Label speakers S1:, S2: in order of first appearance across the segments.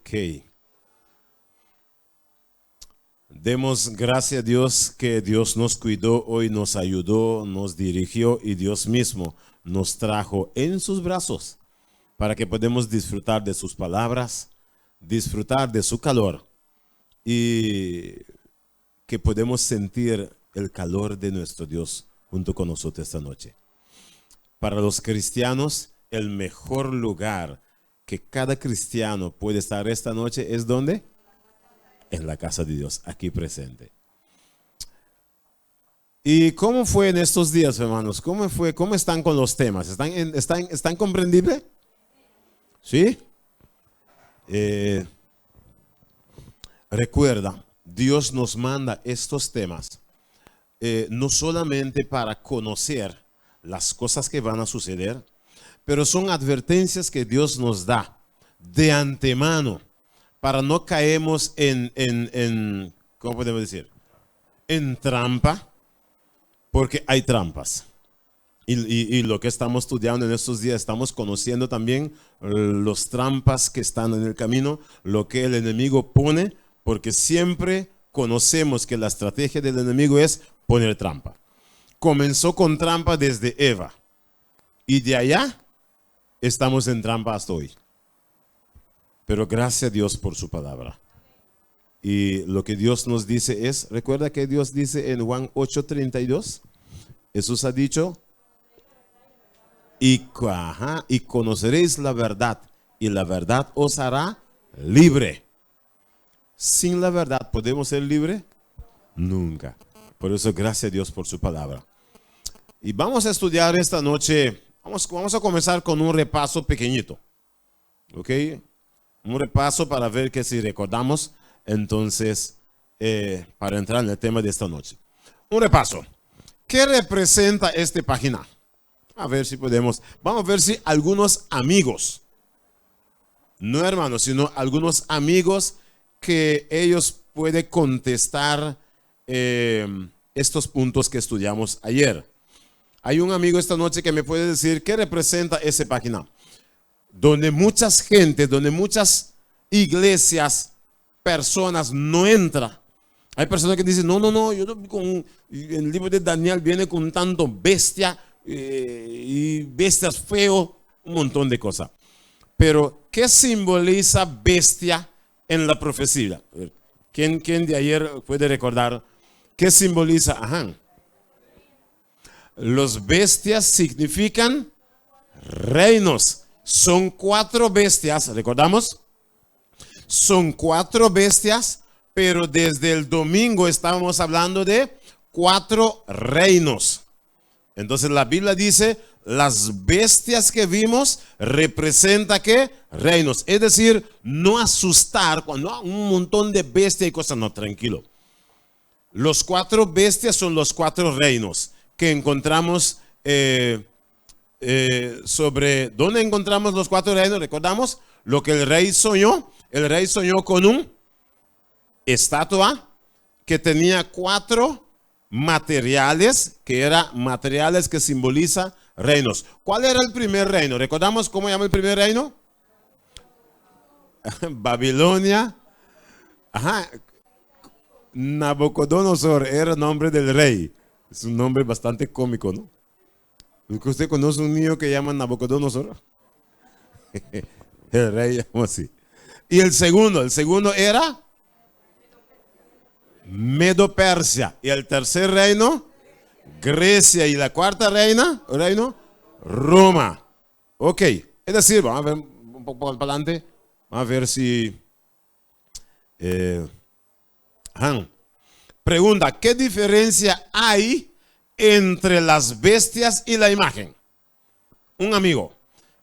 S1: Ok. Demos gracias a Dios que Dios nos cuidó hoy, nos ayudó, nos dirigió y Dios mismo nos trajo en sus brazos para que podamos disfrutar de sus palabras, disfrutar de su calor y que podemos sentir el calor de nuestro Dios junto con nosotros esta noche. Para los cristianos, el mejor lugar que cada cristiano puede estar esta noche es ¿dónde? En la casa de Dios, aquí presente. ¿Y cómo fue en estos días, hermanos? ¿Cómo fue? ¿Cómo están con los temas? ¿Están comprendibles? ¿Sí? Recuerda, Dios nos manda estos temas no solamente para conocer las cosas que van a suceder, pero son advertencias que Dios nos da de antemano para no caemos en ¿cómo podemos decir? En trampa, porque hay trampas. Y lo que estamos estudiando en estos días, estamos conociendo también los trampas que están en el camino, lo que el enemigo pone, porque siempre conocemos que la estrategia del enemigo es poner trampa. Comenzó con trampa desde Eva, y de allá estamos en trampa hasta hoy. Pero gracias a Dios por su palabra. Y lo que Dios nos dice es, recuerda que Dios dice en Juan 8:32, Jesús ha dicho, y conoceréis la verdad, y la verdad os hará libre. Sin la verdad, ¿podemos ser libres? Nunca. Por eso, gracias a Dios por su palabra. Y vamos a estudiar esta noche, vamos a comenzar con un repaso pequeñito. ¿Ok? Un repaso para ver que si recordamos, entonces, para entrar en el tema de esta noche. Un repaso. ¿Qué representa esta página? A ver si podemos. Vamos a ver si algunos amigos, no hermanos, sino algunos amigos que ellos pueden contestar estos puntos que estudiamos ayer. Hay un amigo esta noche que me puede decir qué representa esa página. Donde muchas gentes, donde muchas iglesias, personas no entran. Hay personas que dicen, no, yo no, el libro de Daniel viene con tanto bestia y bestias feo, un montón de cosas. Pero, ¿qué simboliza bestia en la profecía? ¿Quién de ayer puede recordar qué simboliza? Los bestias significan reinos. Son 4 bestias, ¿recordamos? Son 4 bestias, pero desde el domingo estábamos hablando de 4 reinos. Entonces la Biblia dice, las bestias que vimos representa ¿qué? Reinos. Es decir, no asustar cuando hay un montón de bestias y cosas, no, tranquilo. Los 4 bestias son los 4 reinos que encontramos sobre dónde encontramos los 4 reinos. Recordamos lo que el rey soñó. El rey soñó con un estatua que tenía 4 materiales, que eran materiales que simboliza reinos. ¿Cuál era el primer reino? ¿Recordamos cómo llama el primer reino? Babilonia. Nabucodonosor era el nombre del rey. Es un nombre bastante cómico, ¿no? ¿Usted conoce un niño que llama Nabucodonosor? El rey llamó así. Y el segundo era Medo-Persia. Y el tercer reino, Grecia. Y la cuarta reino, Roma. Ok, es decir, vamos a ver un poco para adelante. Vamos a ver si... Pregunta, ¿qué diferencia hay entre las bestias y la imagen? Un amigo,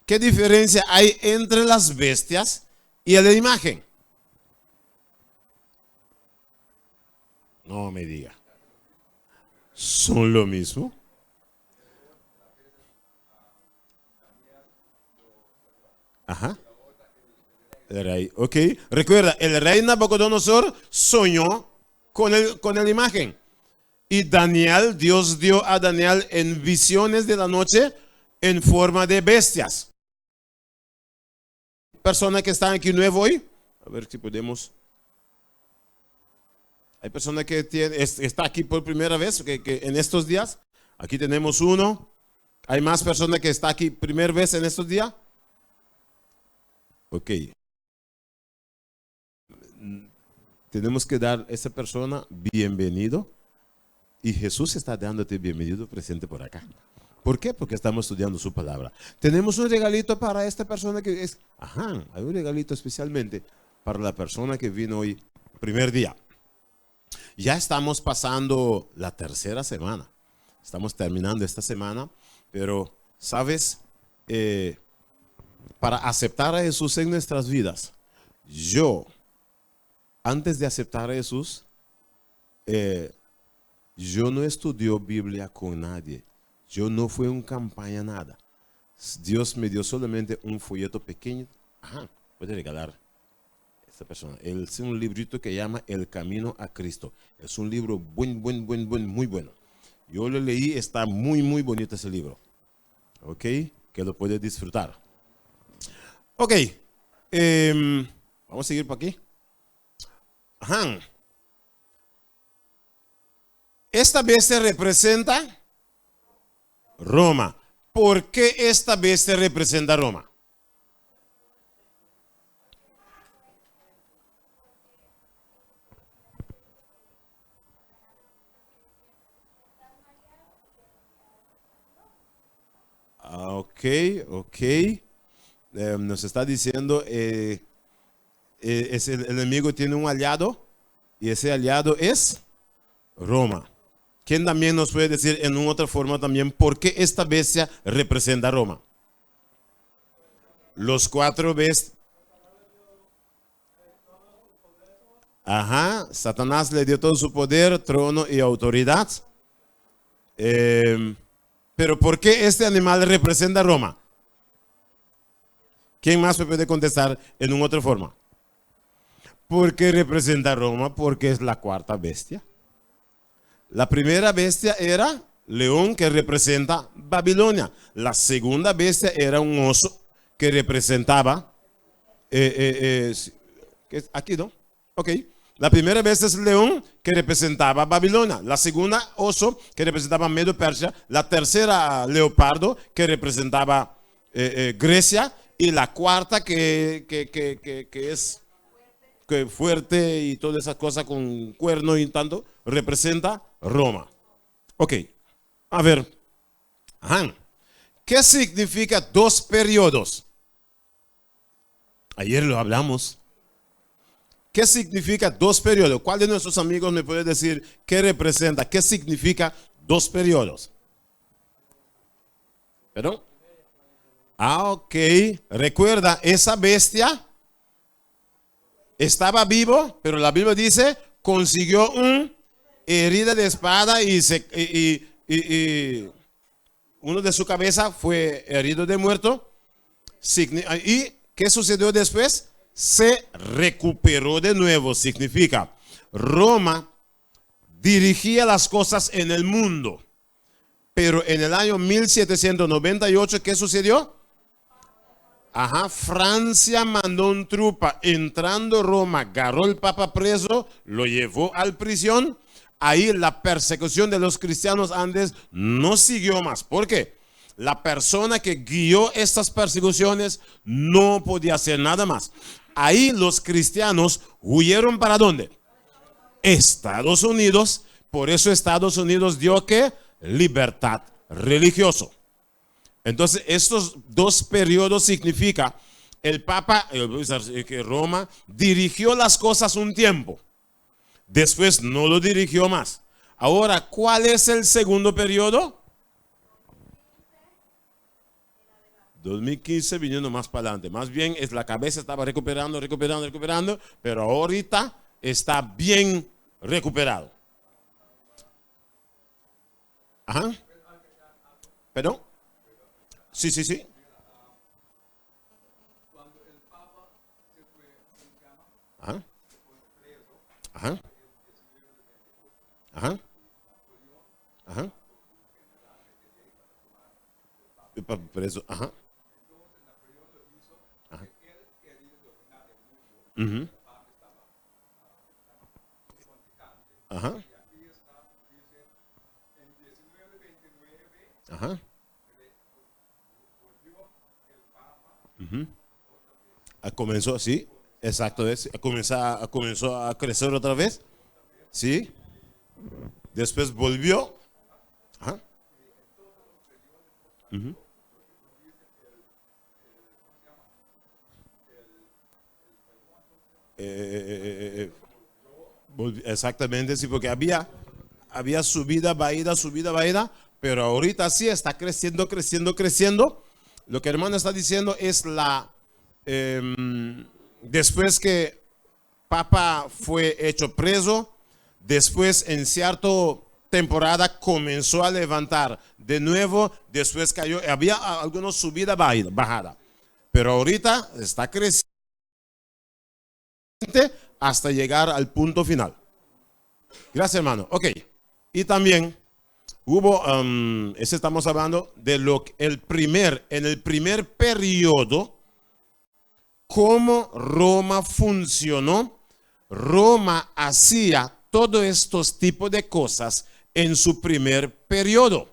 S1: ¿qué diferencia hay entre las bestias y la imagen? No me diga. ¿Son lo mismo? El rey, ok. Recuerda, el rey Nabucodonosor soñó con la imagen. Y Daniel, Dios dio a Daniel en visiones de la noche en forma de bestias. Personas que están aquí nuevo hoy, A ver si podemos. Hay personas que está aquí por primera vez, que en estos días. Aquí tenemos uno. ¿Hay más personas que está aquí primera vez en estos días? Ok. Tenemos que dar a esa persona bienvenido. Y Jesús está dándote bienvenido presente por acá. ¿Por qué? Porque estamos estudiando su palabra. Tenemos un regalito para esta persona que es. Ajá, hay un regalito especialmente para la persona que vino hoy, primer día. Ya estamos pasando la tercera semana. Estamos terminando esta semana, pero, ¿sabes? Para aceptar a Jesús en nuestras vidas, antes de aceptar a Jesús, yo no estudié Biblia con nadie. Yo no fui en campaña nada. Dios me dio solamente un folleto pequeño. Ajá, puede regalar a esta persona. Es un librito que llama El Camino a Cristo. Es un libro muy bueno. Yo lo leí, está muy bonito ese libro. Ok, que lo puede disfrutar. Ok, vamos a seguir por aquí. Ajá. Esta bestia representa Roma. ¿Por qué esta bestia representa Roma? Ok. Nos está diciendo, el enemigo tiene un aliado y ese aliado es Roma. ¿Quién también nos puede decir en otra forma también por qué esta bestia representa a Roma? Los 4 bestias. Ajá, Satanás le dio todo su poder, trono y autoridad. Pero ¿por qué este animal representa a Roma? ¿Quién más me puede contestar en una otra forma? ¿Por qué representa a Roma? Porque es la 4ª bestia. La primera bestia era león, que representa Babilonia. La segunda bestia era un oso que representaba aquí, ¿no? Ok. La primera bestia es león, que representaba Babilonia. La segunda, oso, que representaba Medo Persia. La tercera, leopardo, que representaba Grecia. Y la 4ª, que es fuerte y todas esas cosas con cuerno y tanto, representa Roma. Ok, a ver. Ajá. ¿Qué significa 2 periodos? Ayer lo hablamos. ¿Qué significa 2 periodos? ¿Cuál de nuestros amigos me puede decir qué representa? ¿Qué significa 2 periodos? ¿Perdón? Ok. Recuerda, esa bestia estaba vivo, pero la Biblia dice, consiguió una herida de espada y uno de su cabeza fue herido de muerto. ¿Y qué sucedió después? Se recuperó de nuevo. Significa, Roma dirigía las cosas en el mundo. Pero en el año 1798, ¿qué sucedió? Ajá, Francia mandó un trupa entrando a Roma, agarró al Papa preso, lo llevó a la prisión. Ahí la persecución de los cristianos antes no siguió más. ¿Por qué? La persona que guió estas persecuciones no podía hacer nada más. Ahí los cristianos huyeron ¿para dónde? Estados Unidos. Por eso Estados Unidos dio ¿qué? Libertad religiosa. Entonces, estos 2 periodos significa el Papa, que Roma dirigió las cosas un tiempo. Después no lo dirigió más. Ahora, ¿cuál es el segundo periodo? 2015 viniendo más para adelante. Más bien, la cabeza estaba recuperando, pero ahorita está bien recuperado. Ajá. ¿Perdón? Sí. Ajá. Ajá. Ajá. Ajá. Preso. Ajá. Ajá. Ajá. Ajá. Ujú. Comenzó así, exacto, comenzó a crecer otra vez, ¿sí? Después volvió. Ajá. Ujú. Eh, Exactamente, sí, porque había subida, bajada, pero ahorita sí está creciendo, creciendo, creciendo. Lo que el hermano está diciendo es después que Papa fue hecho preso, después en cierta temporada comenzó a levantar de nuevo, después cayó, había algunos subida, bajada, pero ahorita está creciendo hasta llegar al punto final. Gracias, hermano. Ok. Y también hubo, estamos hablando de en el primer periodo, cómo Roma funcionó. Roma hacía todos estos tipos de cosas en su primer periodo.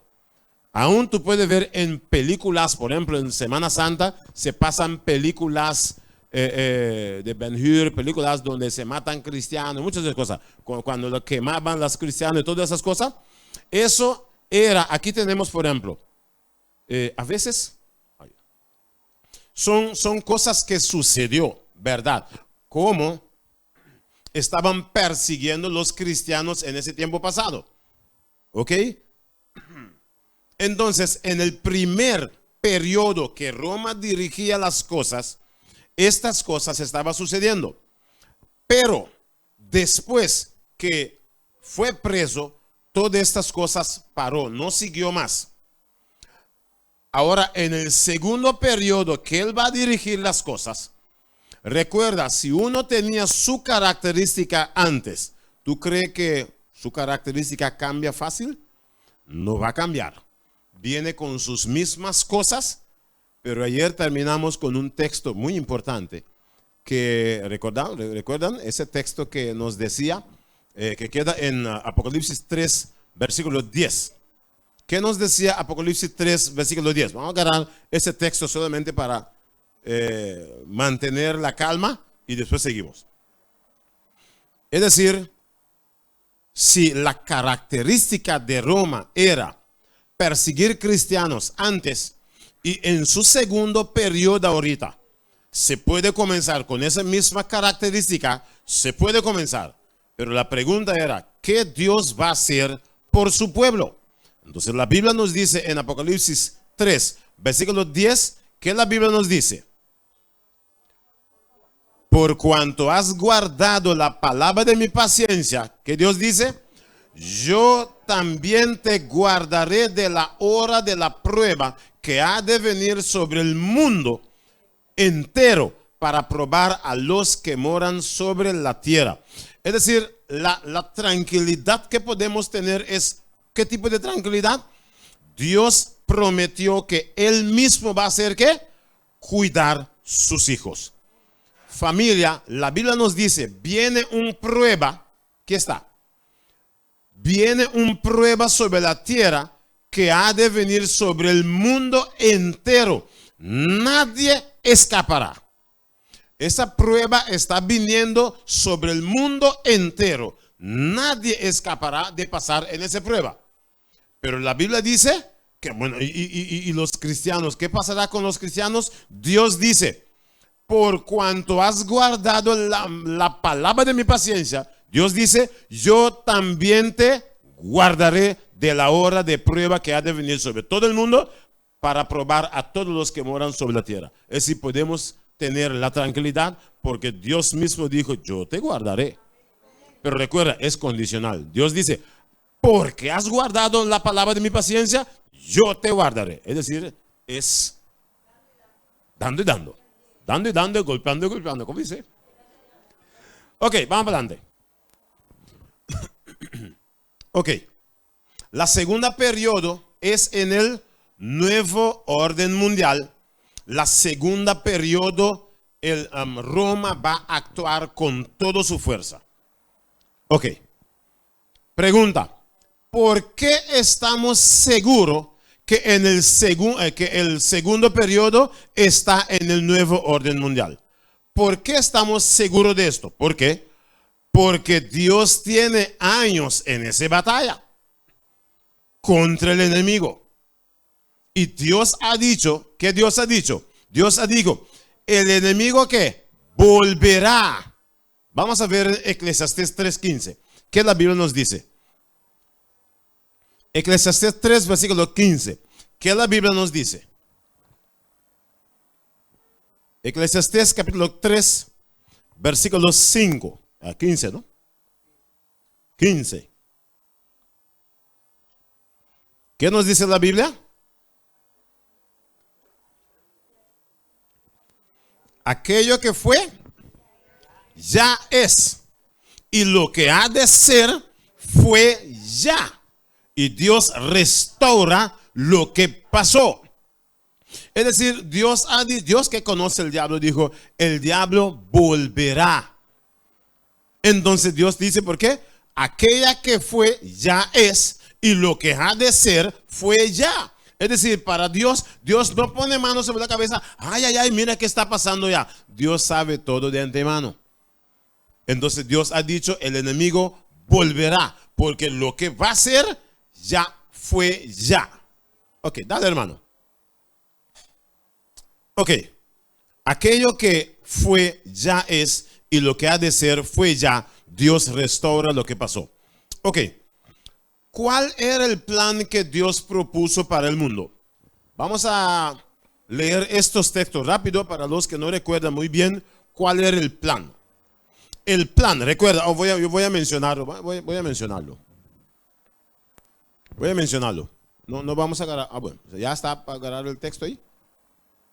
S1: Aún tú puedes ver en películas, por ejemplo, en Semana Santa se pasan películas de Ben-Hur, películas donde se matan cristianos, muchas de esas cosas, cuando lo quemaban los cristianos y todas esas cosas. Eso era, aquí tenemos, por ejemplo, a veces son cosas que sucedió, ¿verdad? Como estaban persiguiendo los cristianos en ese tiempo pasado, ¿ok? Entonces, en el primer periodo que Roma dirigía las cosas, estas cosas estaban sucediendo. Pero después que fue preso, todas estas cosas paró, no siguió más. Ahora, en el segundo periodo que él va a dirigir las cosas, recuerda, si uno tenía su característica antes, ¿tú crees que su característica cambia fácil? No va a cambiar. Viene con sus mismas cosas, pero ayer terminamos con un texto muy importante que, ¿recuerdan ese texto que nos decía, que queda en Apocalipsis 3, versículo 10? ¿Qué nos decía Apocalipsis 3, versículo 10? Vamos a agarrar ese texto solamente para mantener la calma y después seguimos. Es decir, si la característica de Roma era perseguir cristianos antes y en su segundo periodo ahorita, se puede comenzar con esa misma característica, se puede comenzar. Pero la pregunta era, ¿qué Dios va a hacer por su pueblo? Entonces la Biblia nos dice en Apocalipsis 3, versículo 10, ¿qué la Biblia nos dice? Por cuanto has guardado la palabra de mi paciencia, que Dios dice, yo también te guardaré de la hora de la prueba que ha de venir sobre el mundo entero para probar a los que moran sobre la tierra. Es decir, la tranquilidad que podemos tener es, ¿qué tipo de tranquilidad? Dios prometió que Él mismo va a hacer, ¿qué? Cuidar sus hijos. Familia, la Biblia nos dice, viene un prueba, ¿qué está? Viene un prueba sobre la tierra que ha de venir sobre el mundo entero. Nadie escapará. Esa prueba está viniendo sobre el mundo entero. Nadie escapará de pasar en esa prueba. Pero la Biblia dice que, bueno, y los cristianos, ¿qué pasará con los cristianos? Dios dice, por cuanto has guardado la palabra de mi paciencia, Dios dice, yo también te guardaré de la hora de prueba que ha de venir sobre todo el mundo para probar a todos los que moran sobre la tierra. Es decir, podemos tener la tranquilidad porque Dios mismo dijo, yo te guardaré. Pero recuerda, es condicional. Dios dice, porque has guardado la palabra de mi paciencia, yo te guardaré. Es decir, es dando y dando. Dando y dando, golpeando y golpeando. ¿Cómo dice? Ok, vamos para adelante. Ok. La segunda periodo es en el nuevo orden mundial. La segunda periodo, Roma va a actuar con toda su fuerza. Ok. Pregunta, ¿por qué estamos seguros que el segundo periodo está en el nuevo orden mundial? ¿Por qué estamos seguros de esto? ¿Por qué? Porque Dios tiene años en esa batalla contra el enemigo. Y Dios ha dicho, ¿qué Dios ha dicho? Dios ha dicho, el enemigo que volverá. Vamos a ver Eclesiastés 3:15. ¿Qué la Biblia nos dice? Eclesiastés 3, versículo 15. ¿Qué la Biblia nos dice? Eclesiastés capítulo 3, versículo 5. 15, ¿no? 15. ¿Qué nos dice la Biblia? Aquello que fue, ya es. Y lo que ha de ser, fue ya. Y Dios restaura lo que pasó. Es decir, Dios que conoce el diablo dijo, el diablo volverá. Entonces Dios dice, ¿por qué? Aquella que fue, ya es. Y lo que ha de ser, fue ya. Es decir, para Dios, Dios no pone manos sobre la cabeza. Ay, ay, ay, mira qué está pasando ya. Dios sabe todo de antemano. Entonces Dios ha dicho, el enemigo volverá. Porque lo que va a ser, ya fue ya. Ok, dale hermano. Ok, aquello que fue ya es y lo que ha de ser fue ya. Dios restaura lo que pasó. Ok, ¿cuál era el plan que Dios propuso para el mundo? Vamos a leer estos textos rápido para los que no recuerdan muy bien cuál era el plan. El plan, recuerda, yo voy a mencionarlo, voy a mencionarlo. Voy a mencionarlo. No vamos a agarrar. Ah, bueno, ¿ya está para agarrar el texto ahí?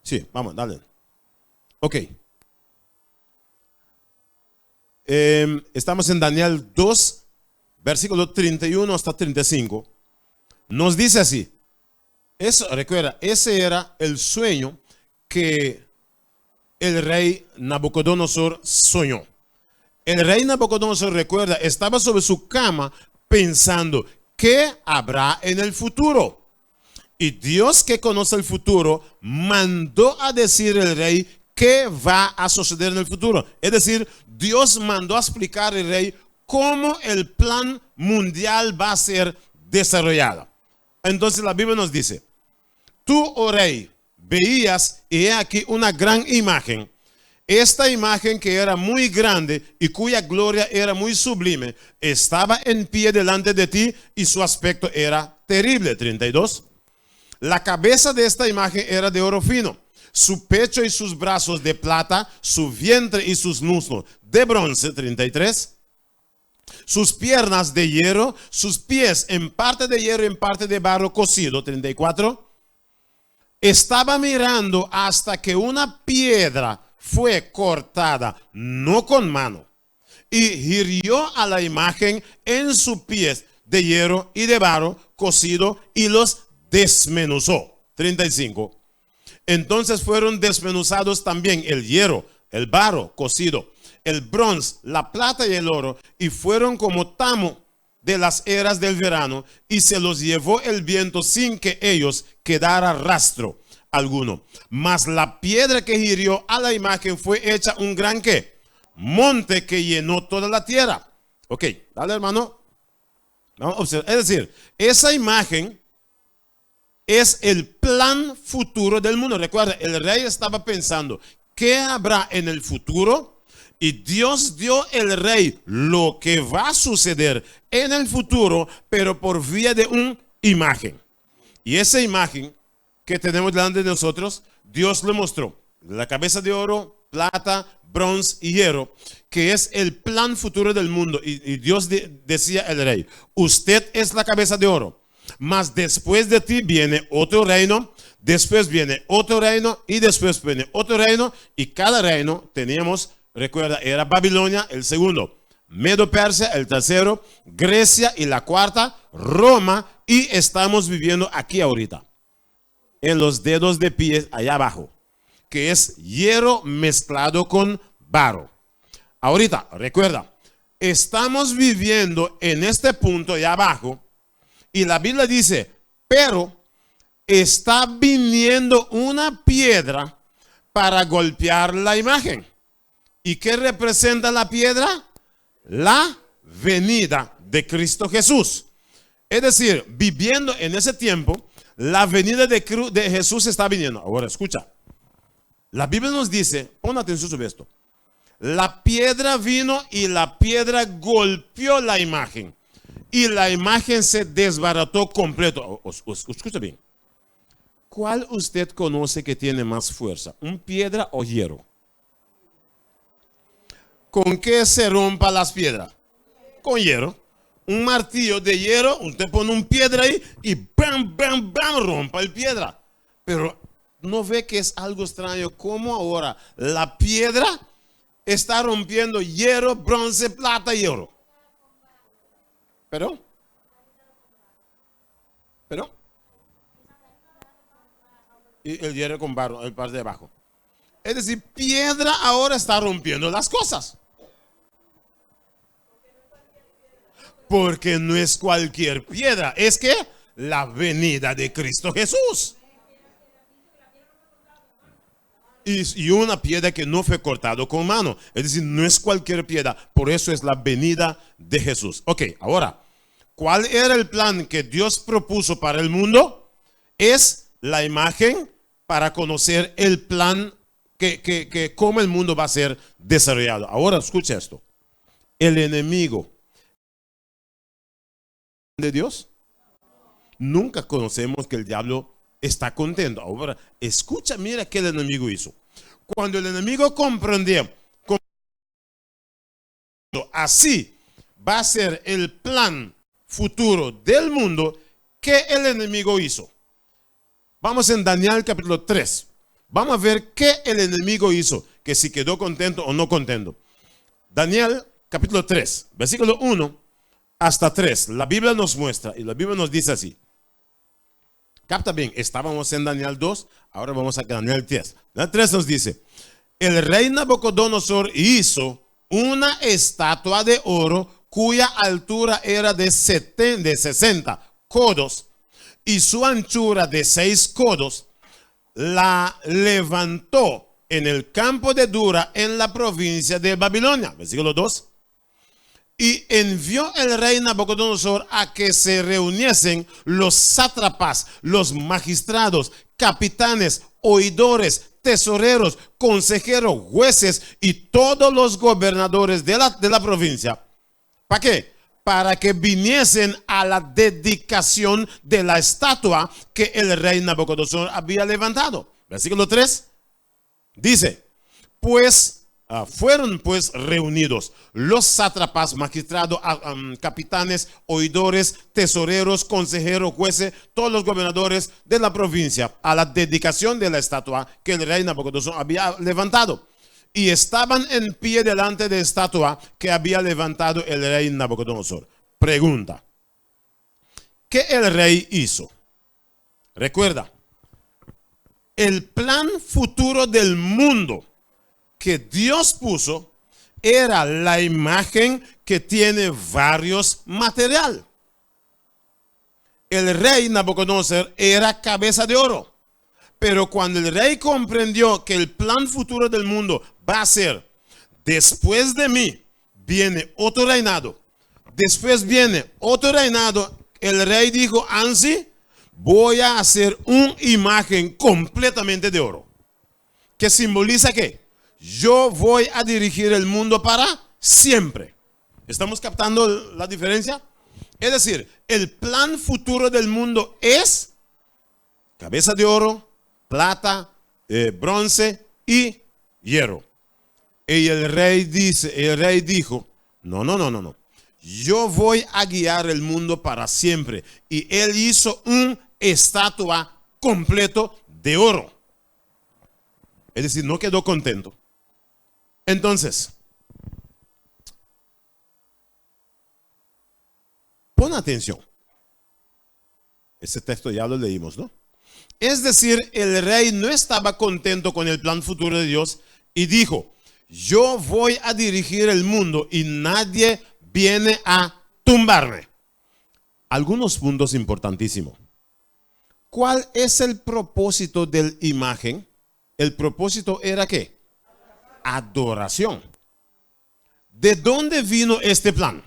S1: Sí, vamos, dale. Ok. Estamos en Daniel 2, versículo 31 hasta 35. Nos dice así. Eso, recuerda, ese era el sueño que el rey Nabucodonosor soñó. El rey Nabucodonosor, recuerda, estaba sobre su cama pensando, ¿qué habrá en el futuro? Y Dios, que conoce el futuro, mandó a decir al rey qué va a suceder en el futuro. Es decir, Dios mandó a explicar al rey cómo el plan mundial va a ser desarrollado. Entonces la Biblia nos dice, tú, oh rey, veías y he aquí una gran imagen. Esta imagen, que era muy grande y cuya gloria era muy sublime, estaba en pie delante de ti y su aspecto era terrible. 32. La cabeza de esta imagen era de oro fino, su pecho y sus brazos de plata, su vientre y sus muslos de bronce. 33. Sus piernas de hierro, sus pies en parte de hierro y en parte de barro cocido. 34. Estaba mirando hasta que una piedra fue cortada, no con mano, y hirió a la imagen en sus pies de hierro y de barro cocido y los desmenuzó. 35. Entonces fueron desmenuzados también el hierro, el barro cocido, el bronce, la plata y el oro, y fueron como tamo de las eras del verano, y se los llevó el viento sin que ellos quedara rastro alguno. Mas la piedra que hirió a la imagen fue hecha un gran ¿qué? Monte que llenó toda la tierra. Ok, dale hermano. Vamos a observar. Es decir, esa imagen es el plan futuro del mundo. Recuerda, el rey estaba pensando, ¿qué habrá en el futuro? Y Dios dio al rey lo que va a suceder en el futuro, pero por vía de una imagen. Y esa imagen que tenemos delante de nosotros, Dios le mostró. La cabeza de oro, plata, bronce y hierro, que es el plan futuro del mundo. Y Dios decía al rey, usted es la cabeza de oro. Mas después de ti viene otro reino, después viene otro reino y después viene otro reino. Y cada reino teníamos, recuerda, era Babilonia, el segundo, Medo-Persia, el tercero, Grecia y la cuarta, Roma. Y estamos viviendo aquí ahorita, en los dedos de pies allá abajo, que es hierro mezclado con barro. Ahorita, recuerda, estamos viviendo en este punto de abajo y la Biblia dice, pero está viniendo una piedra para golpear la imagen. ¿Y qué representa la piedra? La venida de Cristo Jesús. Es decir, viviendo en ese tiempo, la venida de Jesús está viniendo. Ahora escucha, la Biblia nos dice, pon atención sobre esto. La piedra vino y la piedra golpeó la imagen. Y la imagen se desbarató completo. Escucha bien. ¿Cuál usted conoce que tiene más fuerza? ¿Un piedra o hierro? ¿Con qué se rompa las piedras? Con hierro. Un martillo de hierro, usted pone un piedra ahí y bam, bam, bam, rompa el piedra. Pero no ve que es algo extraño como ahora la piedra está rompiendo hierro, bronce, plata y oro. ¿Pero? Y el hierro con barro, el par de abajo. Es decir, piedra ahora está rompiendo las cosas. Porque no es cualquier piedra, es que la venida de Cristo Jesús. Y una piedra que no fue cortada con mano. Es decir, no es cualquier piedra, por eso es la venida de Jesús. Ok, ahora, ¿cuál era el plan que Dios propuso para el mundo? Es la imagen para conocer el plan que cómo el mundo va a ser desarrollado. Ahora escucha esto. El enemigo de Dios, nunca conocemos que el diablo está contento. Ahora, escucha, mira qué el enemigo hizo. Cuando el enemigo comprendió así va a ser el plan futuro del mundo, ¿qué el enemigo hizo? Vamos en Daniel capítulo 3. Vamos a ver qué el enemigo hizo, que si quedó contento o no contento. Daniel capítulo 3, versículo 1 hasta 3. La Biblia nos muestra y la Biblia nos dice así. Capta bien, estábamos en Daniel 2, ahora vamos a Daniel 3. Daniel 3 nos dice, el rey Nabucodonosor hizo una estatua de oro cuya altura era de 60 codos y su anchura de 6 codos. La levantó en el campo de Dura en la provincia de Babilonia. Versículo 2. Y envió el rey Nabucodonosor a que se reuniesen los sátrapas, los magistrados, capitanes, oidores, tesoreros, consejeros, jueces y todos los gobernadores de la provincia. ¿Para qué? Para que viniesen a la dedicación de la estatua que el rey Nabucodonosor había levantado. Versículo 3 dice, fueron pues reunidos los sátrapas, magistrados, capitanes, oidores, tesoreros, consejeros, jueces, todos los gobernadores de la provincia a la dedicación de la estatua que el rey Nabucodonosor había levantado. Y estaban en pie delante de la estatua que había levantado el rey Nabucodonosor. Pregunta, ¿qué el rey hizo? Recuerda, el plan futuro del mundo que Dios puso era la imagen que tiene varios materiales. El rey Nabucodonosor era cabeza de oro. Pero cuando el rey comprendió que el plan futuro del mundo va a ser, después de mí viene otro reinado, después viene otro reinado, el rey dijo, Ansi, voy a hacer una imagen completamente de oro. ¿Qué simboliza qué? Yo voy a dirigir el mundo para siempre. ¿Estamos captando la diferencia? Es decir, el plan futuro del mundo es cabeza de oro, plata, bronce y hierro. Y el rey dijo, no. Yo voy a guiar el mundo para siempre. Y él hizo una estatua completo de oro. Es decir, no quedó contento. Entonces, pon atención. Ese texto ya lo leímos, ¿no? Es decir, el rey no estaba contento con el plan futuro de Dios y dijo, yo voy a dirigir el mundo y nadie viene a tumbarme. Algunos puntos importantísimos. ¿Cuál es el propósito de la imagen? El propósito era ¿qué? Adoración. ¿De dónde vino este plan?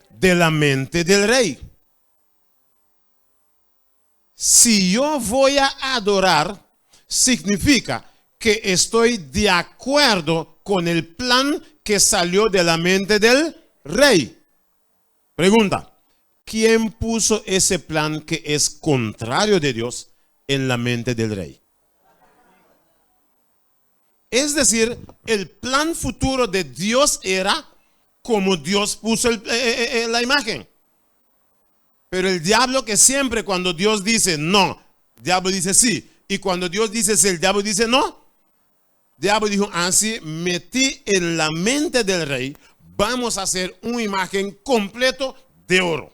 S1: De la mente del rey. Si yo voy a adorar, significa que estoy de acuerdo con el plan que salió de la mente del rey. Pregunta, ¿quién puso ese plan que es contrario de Dios en la mente del rey? Es decir, el plan futuro de Dios era como Dios puso la imagen. Pero el diablo, que siempre cuando Dios dice no, el diablo dice sí. Y cuando Dios dice sí, el diablo dice no. El diablo dijo, así metí en la mente del rey, vamos a hacer una imagen completo de oro.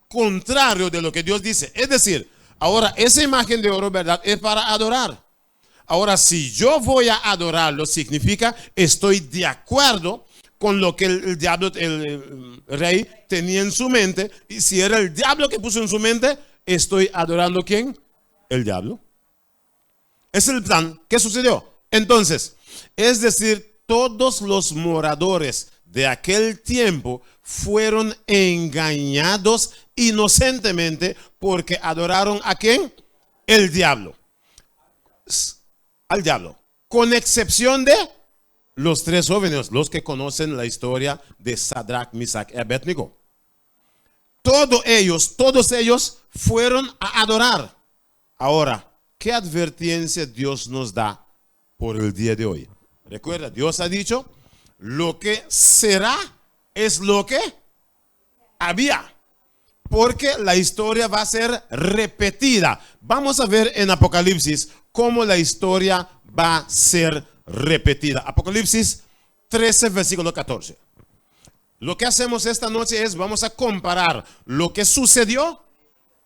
S1: Contrario de lo que Dios dice. Es decir, ahora esa imagen de oro, ¿verdad? Es para adorar. Ahora, si yo voy a adorarlo, significa estoy de acuerdo con lo que el diablo, el rey, tenía en su mente. Y si era el diablo que puso en su mente, estoy adorando ¿quién? El diablo. Es el plan. ¿Qué sucedió? Entonces, es decir, todos los moradores de aquel tiempo fueron engañados inocentemente porque adoraron ¿a quién? El diablo. Al diablo. Con excepción de los tres jóvenes, los que conocen la historia de Sadrach, Mesach y Abednego. Todos ellos fueron a adorar. Ahora, ¿qué advertencia Dios nos da por el día de hoy? Recuerda, Dios ha dicho, lo que será es lo que había. Porque la historia va a ser repetida. Vamos a ver en Apocalipsis cómo la historia va a ser repetida. Apocalipsis 13, versículo 14. Lo que hacemos esta noche es, vamos a comparar lo que sucedió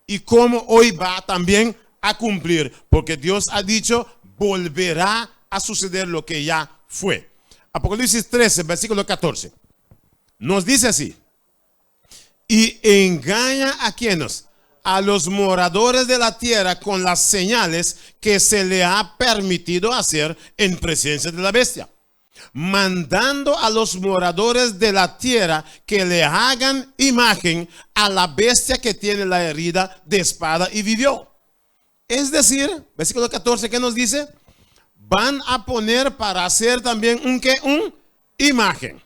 S1: y cómo hoy va también a cumplir. Porque Dios ha dicho, volverá a suceder lo que ya fue. Apocalipsis 13, versículo 14. Nos dice así. Y engaña a quienes, a los moradores de la tierra con las señales que se le ha permitido hacer en presencia de la bestia, mandando a los moradores de la tierra que le hagan imagen a la bestia que tiene la herida de espada y vivió. Es decir, versículo 14, ¿qué nos dice? Van a poner para hacer también un imagen,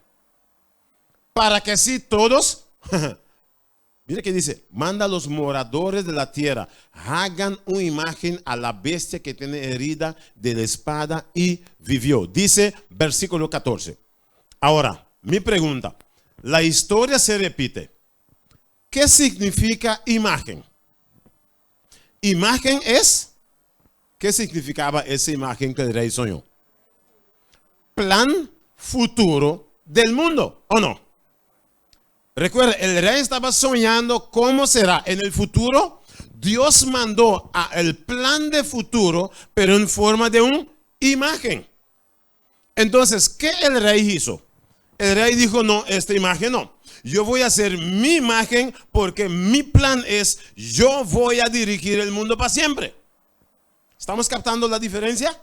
S1: para que así todos mire que dice, manda a los moradores de la tierra, hagan una imagen a la bestia que tiene herida de la espada y vivió. Dice versículo 14. Ahora, mi pregunta, la historia se repite. ¿Qué significa imagen? Imagen es, ¿qué significaba esa imagen que el rey soñó? Plan futuro del mundo, ¿o no? Recuerda, el rey estaba soñando cómo será en el futuro. Dios mandó el plan de futuro, pero en forma de una imagen. Entonces, ¿qué el rey hizo? El rey dijo, no, esta imagen no. Yo voy a hacer mi imagen porque mi plan es, yo voy a dirigir el mundo para siempre. ¿Estamos captando la diferencia?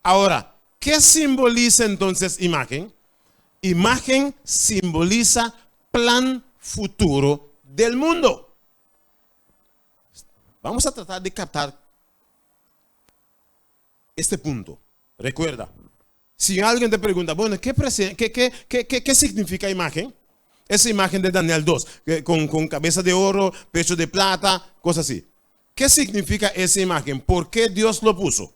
S1: Ahora, ¿qué simboliza entonces imagen? Imagen simboliza plan futuro del mundo. Vamos a tratar de captar este punto. Recuerda, si alguien te pregunta, bueno, ¿qué significa imagen? Esa imagen de Daniel 2, con cabeza de oro, pecho de plata, cosas así. ¿Qué significa esa imagen? ¿Por qué Dios lo puso?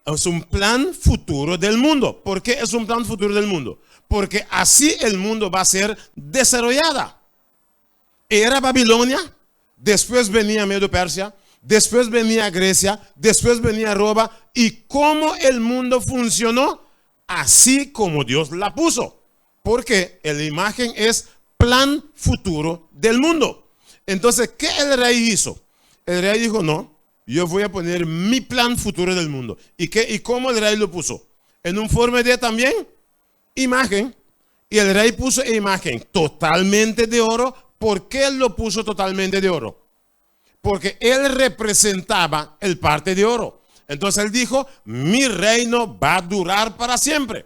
S1: Es un plan futuro del mundo. ¿Por qué es un plan futuro del mundo? Porque así el mundo va a ser desarrollada. Era Babilonia, después venía Medo-Persia, después venía Grecia, después venía Roma. ¿Y cómo el mundo funcionó? Así como Dios la puso. Porque la imagen es plan futuro del mundo. Entonces, ¿qué el rey hizo? El rey dijo, no, yo voy a poner mi plan futuro del mundo. ¿Y cómo el rey lo puso? ¿En un forma de también? imagen y el rey puso imagen totalmente de oro. ¿Por qué él lo puso totalmente de oro? Porque él representaba el parte de oro. Entonces él dijo, mi reino va a durar para siempre.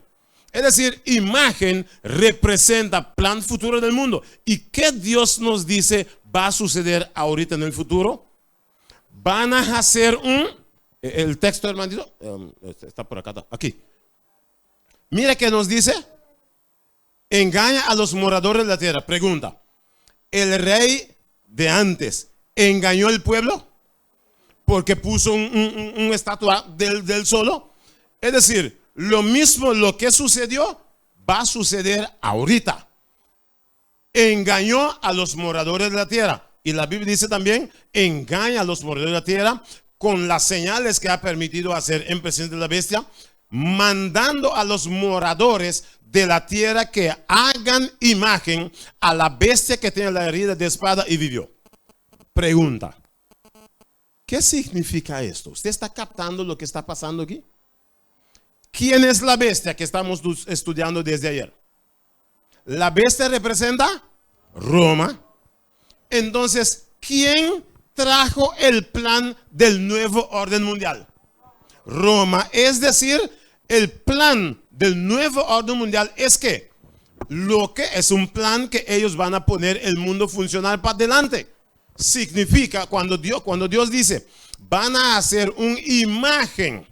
S1: Es decir, imagen representa plan futuro del mundo. ¿Y qué Dios nos dice va a suceder ahorita en el futuro? Van a hacer el texto, hermanito, está por acá, aquí. Mira que nos dice, engaña a los moradores de la tierra. Pregunta, ¿el rey de antes engañó al pueblo? Porque puso una estatua del solo. Es decir, lo mismo lo que sucedió va a suceder ahorita. Engañó a los moradores de la tierra. Y la Biblia dice también, engaña a los moradores de la tierra con las señales que ha permitido hacer en presencia de la bestia, mandando a los moradores de la tierra que hagan imagen a la bestia que tiene la herida de espada y vivió. Pregunta, ¿qué significa esto? ¿Usted está captando lo que está pasando aquí? ¿Quién es la bestia que estamos estudiando desde ayer? La bestia representa Roma. Entonces, ¿quién trajo el plan del nuevo orden mundial? Roma. Es decir, el plan del nuevo orden mundial es que lo que es un plan que ellos van a poner el mundo funcional para adelante. Significa cuando Dios dice, van a hacer una imagen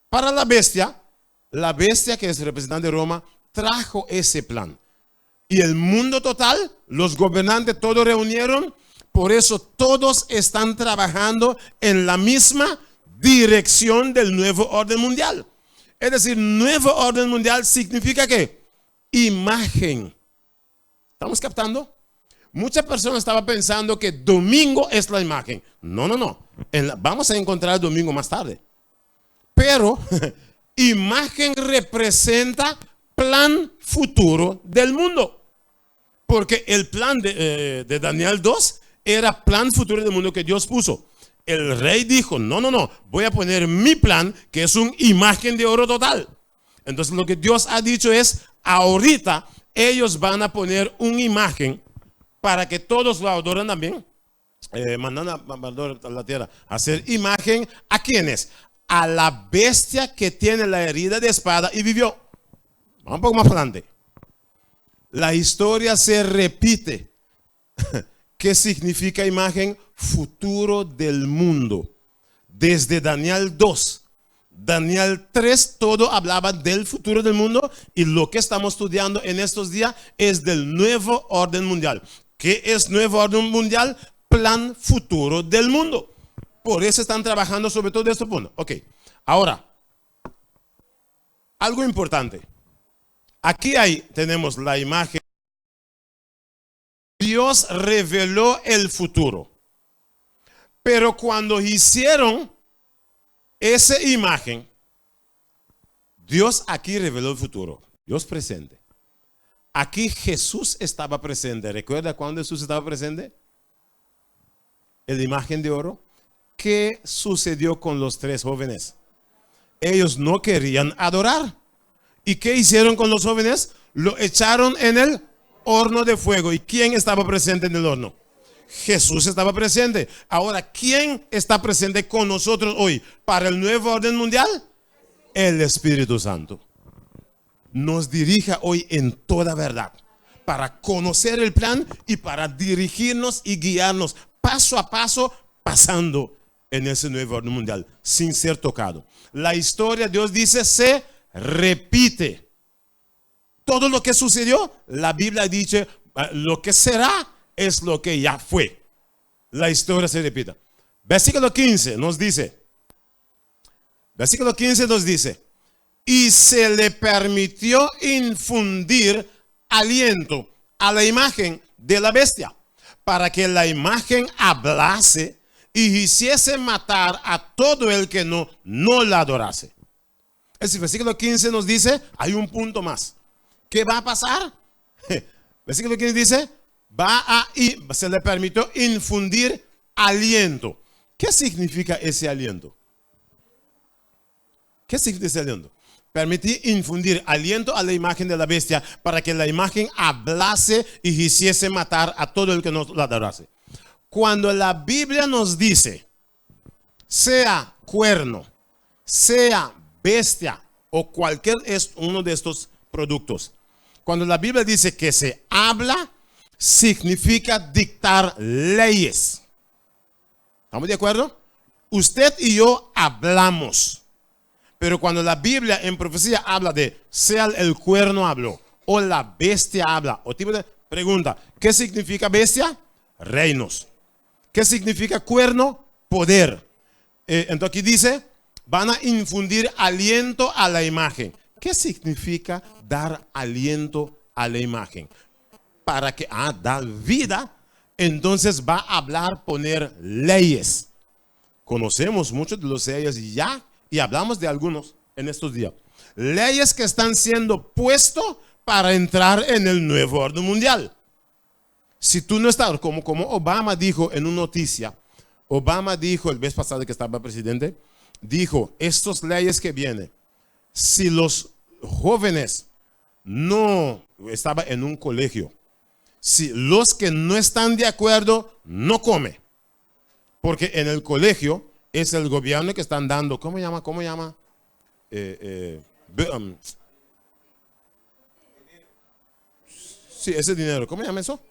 S1: para la bestia que es representante de Roma, trajo ese plan. Y el mundo total, los gobernantes todos reunieron, por eso todos están trabajando en la misma dirección del nuevo orden mundial. Es decir, nuevo orden mundial significa ¿qué? Imagen. ¿Estamos captando? Muchas personas estaban pensando que domingo es la imagen. No. Vamos a encontrar el domingo más tarde. Pero imagen representa plan futuro del mundo. Porque el plan de Daniel 2 era plan futuro del mundo que Dios puso. El rey dijo, no, voy a poner mi plan, que es una imagen de oro total. Entonces lo que Dios ha dicho es, ahorita ellos van a poner una imagen para que todos lo adoren también. Mandan a la tierra a hacer imagen. ¿A quiénes? A la bestia que tiene la herida de espada y vivió. Vamos un poco más adelante. La historia se repite. ¿Qué significa imagen? Futuro del mundo. Desde Daniel 2, Daniel 3, todo hablaba del futuro del mundo, y lo que estamos estudiando en estos días es del nuevo orden mundial. ¿Qué es nuevo orden mundial? Plan futuro del mundo. Por eso están trabajando sobre todo este punto. Ok, ahora, algo importante. Aquí tenemos la imagen. Dios reveló el futuro. Pero cuando hicieron esa imagen, Dios aquí reveló el futuro. Dios presente. Aquí Jesús estaba presente. ¿Recuerda cuando Jesús estaba presente? En la imagen de oro. ¿Qué sucedió con los tres jóvenes? Ellos no querían adorar. ¿Y qué hicieron con los jóvenes? Lo echaron en el horno de fuego. ¿Y quién estaba presente en el horno? Jesús estaba presente. Ahora, ¿quién está presente con nosotros hoy para el nuevo orden mundial? El Espíritu Santo. Nos dirija hoy en toda verdad para conocer el plan y para dirigirnos y guiarnos paso a paso, pasando en ese nuevo orden mundial sin ser tocado. La historia, Dios dice, se repite. Todo lo que sucedió, la Biblia dice, lo que será es lo que ya fue. La historia se repite. Versículo 15 nos dice, y se le permitió infundir aliento a la imagen de la bestia, para que la imagen hablase y hiciese matar a todo el que no la adorase. El versículo 15 nos dice, hay un punto más. ¿Qué va a pasar? Versículo 15 dice, se le permitió infundir aliento. ¿Qué significa ese aliento? ¿Qué significa ese aliento? Permití infundir aliento a la imagen de la bestia para que la imagen hablase y hiciese matar a todo el que nos la adorase. Cuando la Biblia nos dice, sea cuerno, sea bestia o cualquier uno de estos productos, cuando la Biblia dice que se habla, significa dictar leyes. ¿Estamos de acuerdo? Usted y yo hablamos. Pero cuando la Biblia en profecía habla de sea el cuerno habló o la bestia habla, o tipo de pregunta, ¿qué significa bestia? Reinos. ¿Qué significa cuerno? Poder. Entonces aquí dice, van a infundir aliento a la imagen. ¿Qué significa dar aliento a la imagen? Para que dar vida, entonces va a hablar, poner leyes. Conocemos muchos de los leyes ya y hablamos de algunos en estos días. Leyes que están siendo puestos para entrar en el nuevo orden mundial. Si tú no estás, como Obama dijo en una noticia, Obama dijo el mes pasado que estaba presidente, dijo, estas leyes que vienen, si los jóvenes no estaba en un colegio, si los que no están de acuerdo, no come. Porque en el colegio es el gobierno que están dando, ¿cómo llama? Sí, ese dinero, ¿cómo llama eso?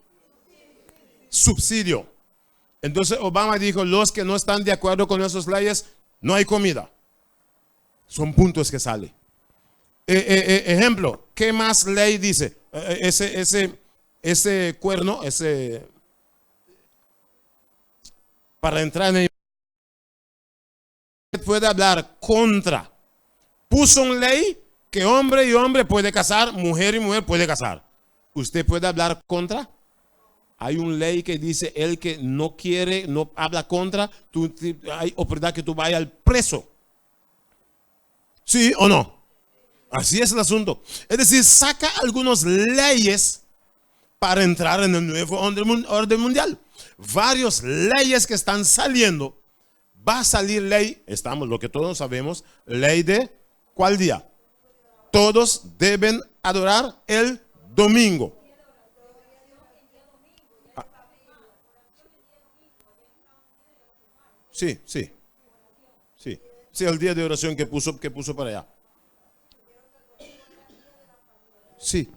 S1: Subsidio. Entonces Obama dijo, los que no están de acuerdo con esas leyes, no hay comida. Son puntos que salen. Ejemplo, ¿qué más ley dice? Ese cuerno, para entrar en el puede hablar contra. Puso una ley que hombre y hombre puede casar, mujer y mujer puede casar. ¿Usted puede hablar contra? Hay una ley que dice el que no quiere, no habla contra, hay oportunidad que tú vayas al preso. ¿Sí o no? Así es el asunto. Es decir, saca algunas leyes para entrar en el nuevo orden mundial. Varias leyes que están saliendo. Va a salir ley, lo que todos sabemos, ley de ¿cuál día? Todos deben adorar el domingo. Sí, el día de oración que puso para allá. Sí,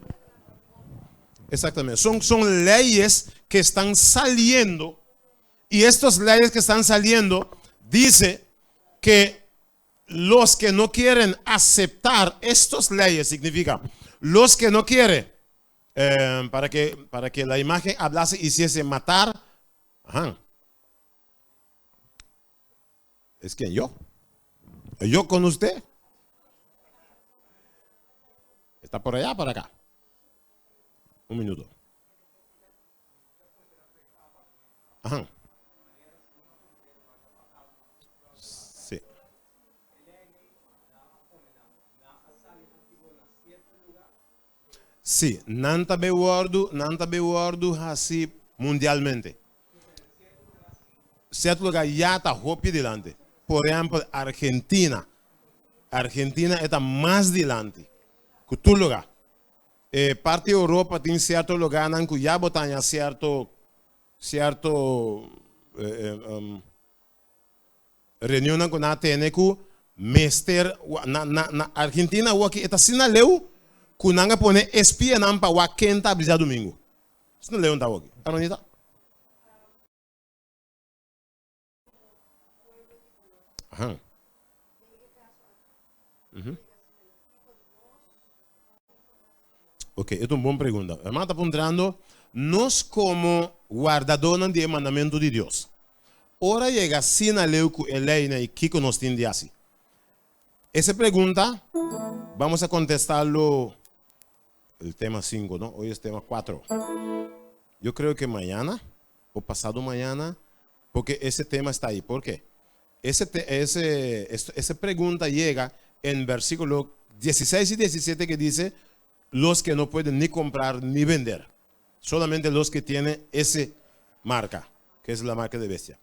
S1: exactamente. Son leyes que están saliendo, y estas leyes que están saliendo dice que los que no quieren aceptar estas leyes, significa los que no quieren para que la imagen hablase y hiciese matar. Es que yo con usted. ¿Está por allá o por acá? Un minuto. Sí. Sí, nanta bewardu así mundialmente. Cierto lugar ya está hopi delante. Por ejemplo, Argentina. Argentina está más delante que tu lugar. Parte de Europa tiene cierto lugar en que ya botan cierto reunión con la TNQ, mester na Argentina o aquí está sin leu kunanga pone espía nampa wa kenta brisa domingo. Sin leu está aquí. Aronita. Ok, esta es una buena pregunta. Hermano está preguntando, nos como guardadores del mandamiento de Dios. Ahora llega sin a leu que Elena y Kiko nos tiene así. Esa pregunta vamos a contestarlo el tema 5, ¿no? Hoy es tema 4. Yo creo que mañana o pasado mañana, porque ese tema está ahí. ¿Por qué? Esa pregunta llega en versículo 16 y 17 que dice, los que no pueden ni comprar ni vender, solamente los que tienen esa marca, que es la marca de bestia.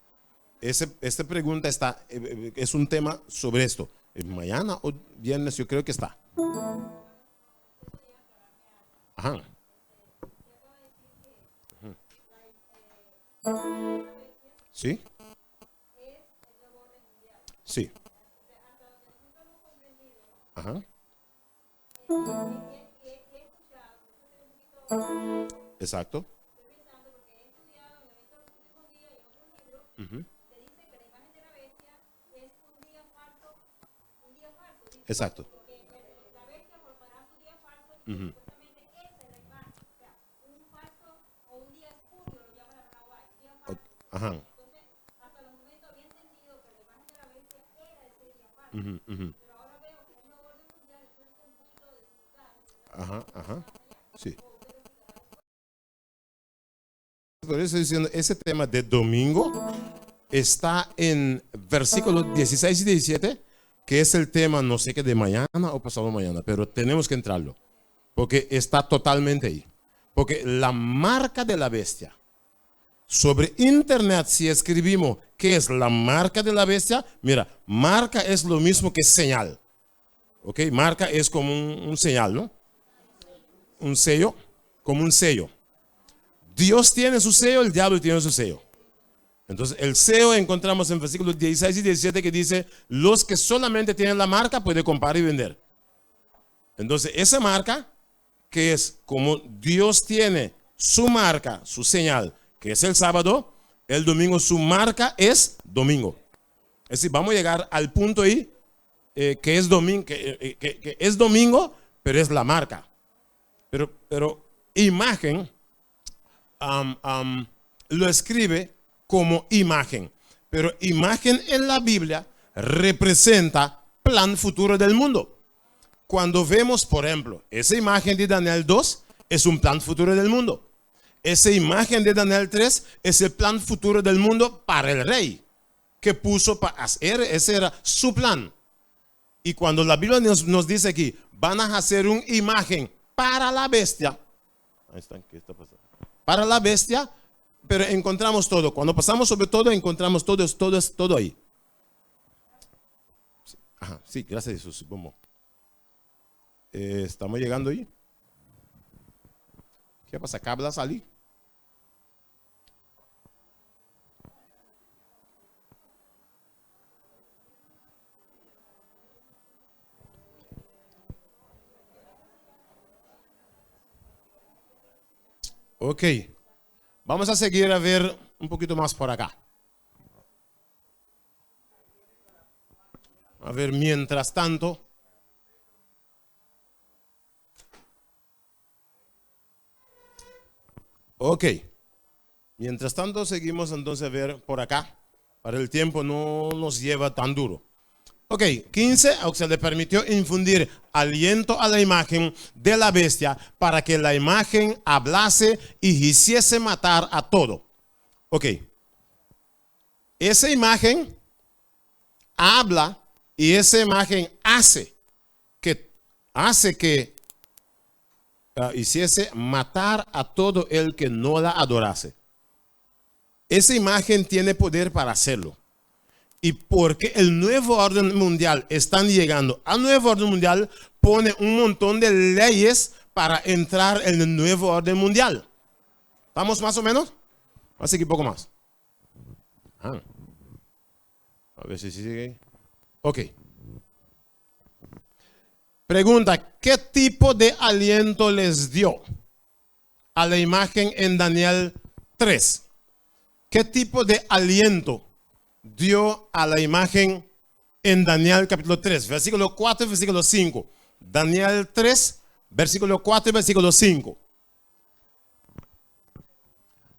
S1: Esta pregunta es un tema sobre esto. Mañana o viernes yo creo que está. Ajá. Sí. Sí. Ajá. Exacto. Ujú. Exacto. Ujú. Ajá. Ujú, ujú. Ajá, ajá. Sí. Por eso estoy diciendo, ese tema de domingo está en versículos 16 y 17, que es el tema, no sé qué, de mañana o pasado mañana, pero tenemos que entrarlo, porque está totalmente ahí. Porque la marca de la bestia, sobre internet, si escribimos qué es la marca de la bestia, mira, marca es lo mismo que señal. ¿Ok? Marca es como un señal, ¿no? Un sello, como un sello. Dios tiene su sello, el diablo tiene su sello. Entonces, el sello encontramos en versículos 16 y 17 que dice, los que solamente tienen la marca pueden comprar y vender. Entonces, esa marca, que es como Dios tiene su marca, su señal, que es el sábado, el domingo su marca es domingo. Es decir, vamos a llegar al punto ahí que es domingo, que es domingo, pero es la marca. Pero imagen lo escribe como imagen. Pero imagen en la Biblia representa plan futuro del mundo. Cuando vemos, por ejemplo, esa imagen de Daniel 2 es un plan futuro del mundo. Esa imagen de Daniel 3 es el plan futuro del mundo para el rey que puso para hacer, ese era su plan. Y cuando la Biblia nos dice aquí, van a hacer una imagen para la bestia. Ahí está, ¿qué está pasando? Para la bestia, pero encontramos todo. Cuando pasamos sobre todo, encontramos todo ahí. Ajá, sí, gracias a Jesús. Vamos. Estamos llegando ahí. ¿Qué pasa? ¿Cabla salí? Ok. Vamos a seguir a ver un poquito más por acá. A ver, mientras tanto. Ok. Mientras tanto, seguimos entonces a ver por acá. Para el tiempo no nos lleva tan duro. Ok, 15, se le permitió infundir aliento a la imagen de la bestia para que la imagen hablase y hiciese matar a todo. Ok, esa imagen habla y esa imagen hace que hiciese matar a todo el que no la adorase. Esa imagen tiene poder para hacerlo. Y porque el nuevo orden mundial están llegando al nuevo orden mundial, pone un montón de leyes para entrar en el nuevo orden mundial. ¿Vamos más o menos? Vamos a seguir un poco más. Ah. A ver si sigue. Ok. Pregunta, ¿qué tipo de aliento les dio a la imagen en Daniel 3? ¿Qué tipo de aliento dio a la imagen en Daniel capítulo 3, versículo 4 y versículo 5? Daniel 3, versículo 4 y versículo 5.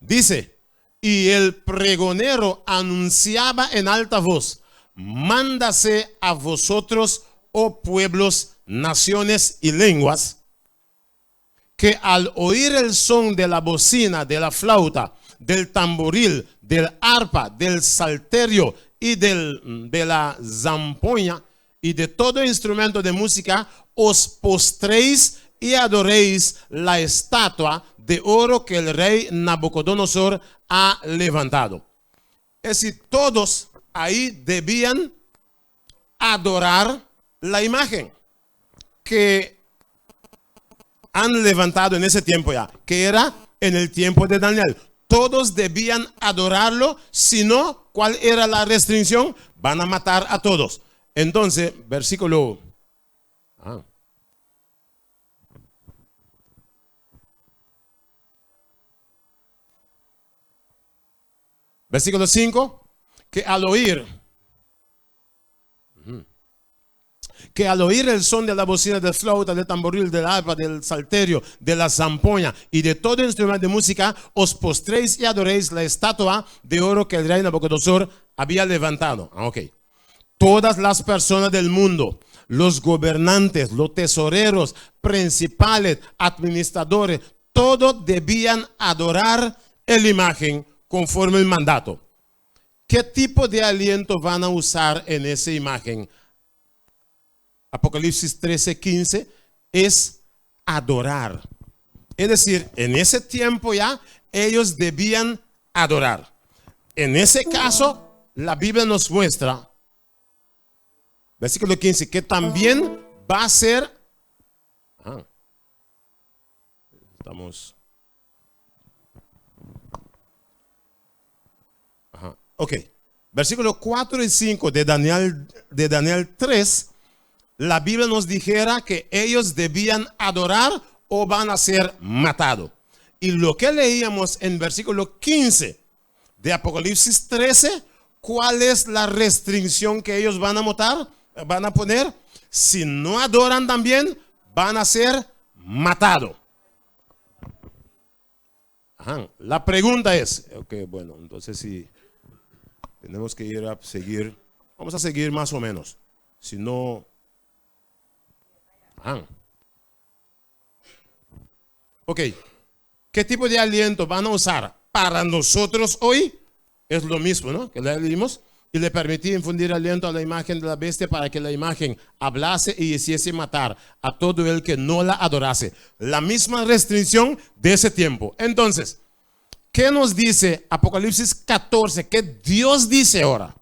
S1: Dice, y el pregonero anunciaba en alta voz, mándase a vosotros, oh pueblos, naciones y lenguas, que al oír el son de la bocina, de la flauta, del tamboril, del arpa, del salterio y de la zampoña y de todo instrumento de música, os postréis y adoréis la estatua de oro que el rey Nabucodonosor ha levantado. Es decir, todos ahí debían adorar la imagen. que han levantado en ese tiempo ya, que era en el tiempo de Daniel. Todos debían adorarlo, si no, ¿cuál era la restricción? Van a matar a todos. Entonces, versículo... Versículo 5, que al oír el son de la bocina, del flauta, del tamboril, del arpa, del salterio, de la zampoña y de todo instrumento de música, os postréis y adoréis la estatua de oro que el rey Nabucodonosor había levantado. Todas las personas del mundo, los gobernantes, los tesoreros, principales, administradores, todos debían adorar la imagen conforme el mandato. ¿Qué tipo de aliento van a usar en esa imagen? Apocalipsis 13:15 es adorar. Es decir, en ese tiempo ya ellos debían adorar. En ese caso, la Biblia nos muestra, versículo 15, que también va a ser... Estamos... Versículo 4 y 5 de Daniel 3, la Biblia nos dijera que ellos debían adorar o van a ser matados. Y lo que leíamos en versículo 15 de Apocalipsis 13, ¿cuál es la restricción que ellos van a matar? Van a poner, si no adoran también, van a ser matados. La pregunta es, bueno, entonces si tenemos que ir a seguir, vamos a seguir más o menos, si no... ¿Qué tipo de aliento van a usar? Para nosotros hoy es lo mismo, ¿no? Que le leímos. Y le permití infundir aliento a la imagen de la bestia para que la imagen hablase y hiciese matar a todo el que no la adorase. La misma restricción de ese tiempo. Entonces, ¿qué nos dice Apocalipsis 14? ¿Qué Dios dice ahora?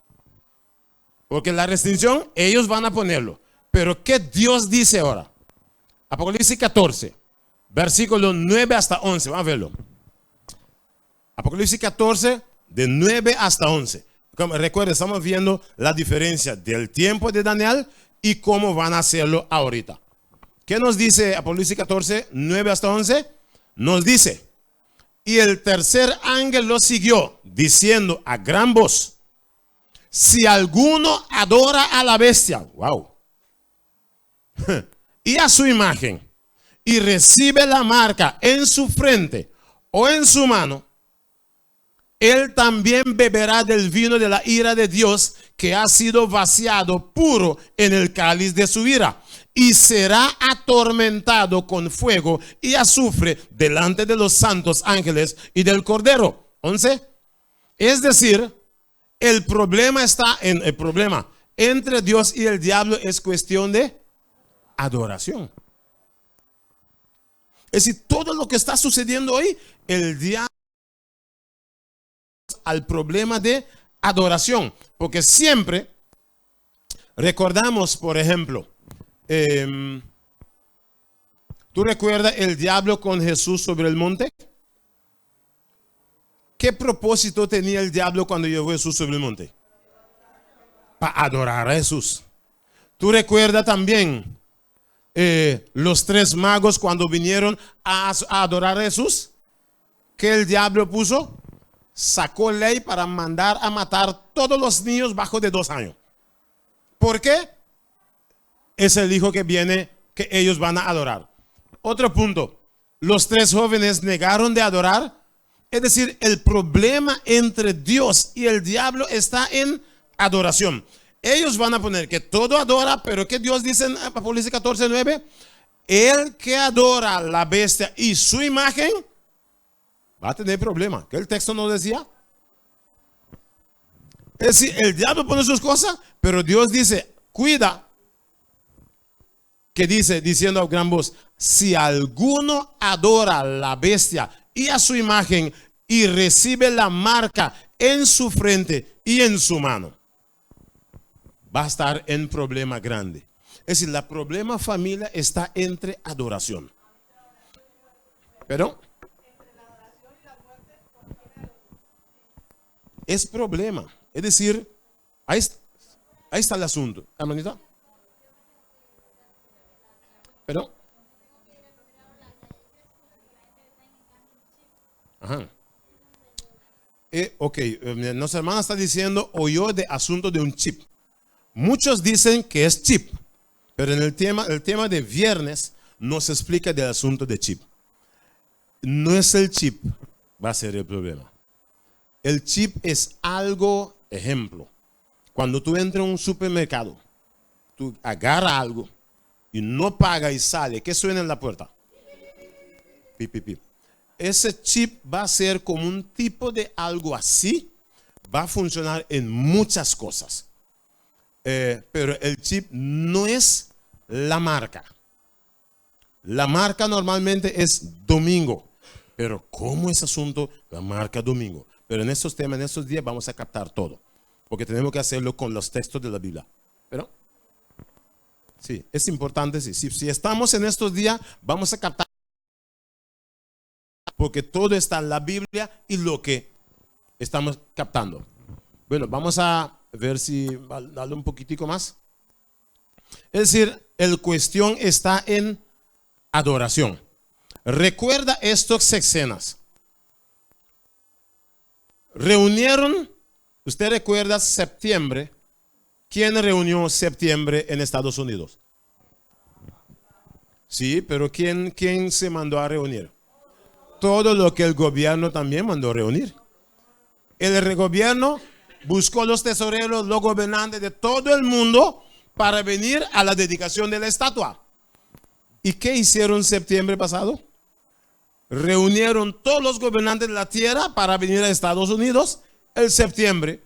S1: Porque la restricción ellos van a ponerlo. Pero ¿qué Dios dice ahora? Apocalipsis 14, versículo 9 hasta 11. Vamos a verlo. Apocalipsis 14, de 9 hasta 11. Recuerden, estamos viendo la diferencia del tiempo de Daniel y cómo van a hacerlo ahorita. ¿Qué nos dice Apocalipsis 14, 9 hasta 11? Nos dice, y el tercer ángel lo siguió, diciendo a gran voz, si alguno adora a la bestia, wow, y a su imagen, y recibe la marca en su frente o en su mano, él también beberá del vino de la ira de Dios, que ha sido vaciado puro en el cáliz de su ira, y será atormentado con fuego y azufre delante de los santos ángeles y del Cordero. 11. Es decir, el problema entre Dios y el diablo es cuestión de adoración. Es decir, todo lo que está sucediendo hoy, el diablo al problema de adoración, porque siempre recordamos, por ejemplo, ¿tú recuerdas el diablo con Jesús sobre el monte? ¿Qué propósito tenía el diablo cuando llevó a Jesús sobre el monte? Para adorar a Jesús. ¿Tú recuerdas también los tres magos cuando vinieron a adorar a Jesús? ¿Qué el diablo puso? Sacó ley para mandar a matar todos los niños bajo de 2 años. ¿Por qué? Es el hijo que viene, que ellos van a adorar. Otro punto, los 3 jóvenes negaron de adorar. Es decir, el problema entre Dios y el diablo está en adoración. Ellos van a poner que todo adora, pero que Dios dice en Apocalipsis 14, 9, el que adora la bestia y su imagen va a tener problema. ¿Qué el texto no decía? Es decir, el diablo pone sus cosas, pero Dios dice, cuida. Que dice, diciendo a gran voz, si alguno adora a la bestia y a su imagen y recibe la marca en su frente y en su mano, va a estar en problema grande. Es decir, el problema familia está entre adoración. Pero es problema. Es decir, ahí está el asunto. Hermanita. Pero. Ajá. Ok, nuestra hermana está diciendo, oyó de asunto de un chip. Muchos dicen que es chip, pero en el tema de viernes nos explica del asunto de chip. No es el chip, va a ser el problema. El chip es algo, ejemplo, cuando tú entras a un supermercado, tú agarras algo y no pagas y sale, ¿qué suena en la puerta? Pip, pip, pip. Ese chip va a ser como un tipo de algo así, va a funcionar en muchas cosas. Pero el chip no es la marca. La marca normalmente es Domingo. Pero ¿cómo es asunto la marca Domingo? Pero en estos temas, en estos días vamos a captar todo. Porque tenemos que hacerlo con los textos de la Biblia. Pero sí, es importante. Sí. Si estamos en estos días, vamos a captar. Porque todo está en la Biblia y lo que estamos captando. Bueno, vamos a ver si darle un poquitico más. Es decir, el cuestión está en adoración. Recuerda estas escenas. Reunieron, usted recuerda septiembre. ¿Quién reunió septiembre en Estados Unidos? Sí, pero ¿quién se mandó a reunir? Todo lo que el gobierno también mandó a reunir. El gobierno buscó los tesoreros, los gobernantes de todo el mundo para venir a la dedicación de la estatua. ¿Y qué hicieron septiembre pasado? Reunieron todos los gobernantes de la tierra para venir a Estados Unidos el septiembre.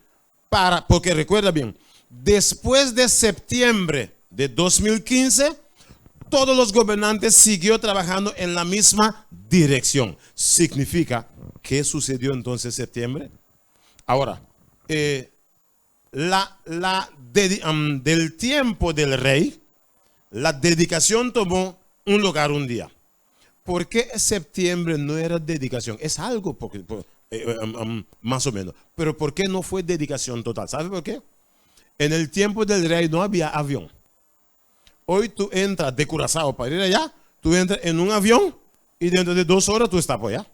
S1: Porque recuerda bien, después de septiembre de 2015, todos los gobernantes siguieron trabajando en la misma dirección. Significa, ¿qué sucedió entonces en septiembre? Ahora, del tiempo del rey, la dedicación tomó un lugar un día. ¿Por qué septiembre no era dedicación? Es algo más o menos. Pero ¿por qué no fue dedicación total? ¿Sabe por qué? En el tiempo del rey no había avión. Hoy tú entras de Curazao para ir allá, tú entras en un avión y dentro de 2 horas tú estás por allá.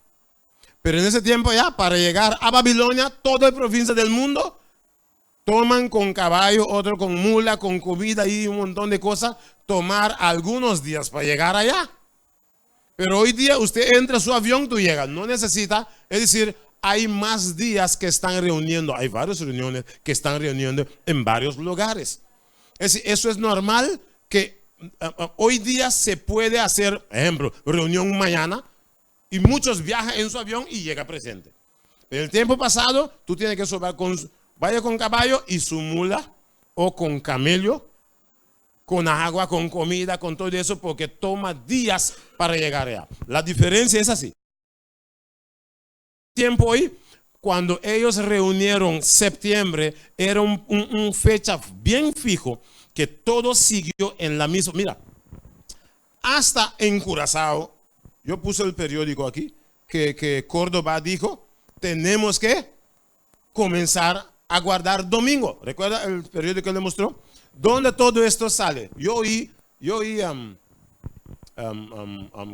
S1: Pero en ese tiempo ya, para llegar a Babilonia, toda la provincia del mundo, toman con caballo, otro con mula, con comida y un montón de cosas, tomar algunos días para llegar allá. Pero hoy día usted entra a su avión, tú llegas, no necesita, es decir, hay más días que están reuniendo, hay varias reuniones que están reuniendo en varios lugares. Es decir, eso es normal que hoy día se puede hacer, ejemplo, reunión mañana y muchos viajan en su avión y llega presente. En el tiempo pasado, tú tienes que subir vaya con caballo y su mula o con camello, con agua, con comida, con todo eso, porque toma días para llegar allá. La diferencia es así. Tiempo hoy, cuando ellos reunieron septiembre, era un fecha bien fijo que todo siguió en la misma. Mira, hasta en Curazao, yo puse el periódico aquí, que Córdoba dijo, tenemos que comenzar a guardar domingo. ¿Recuerda el periódico que le mostró? ¿Dónde todo esto sale? Yo oí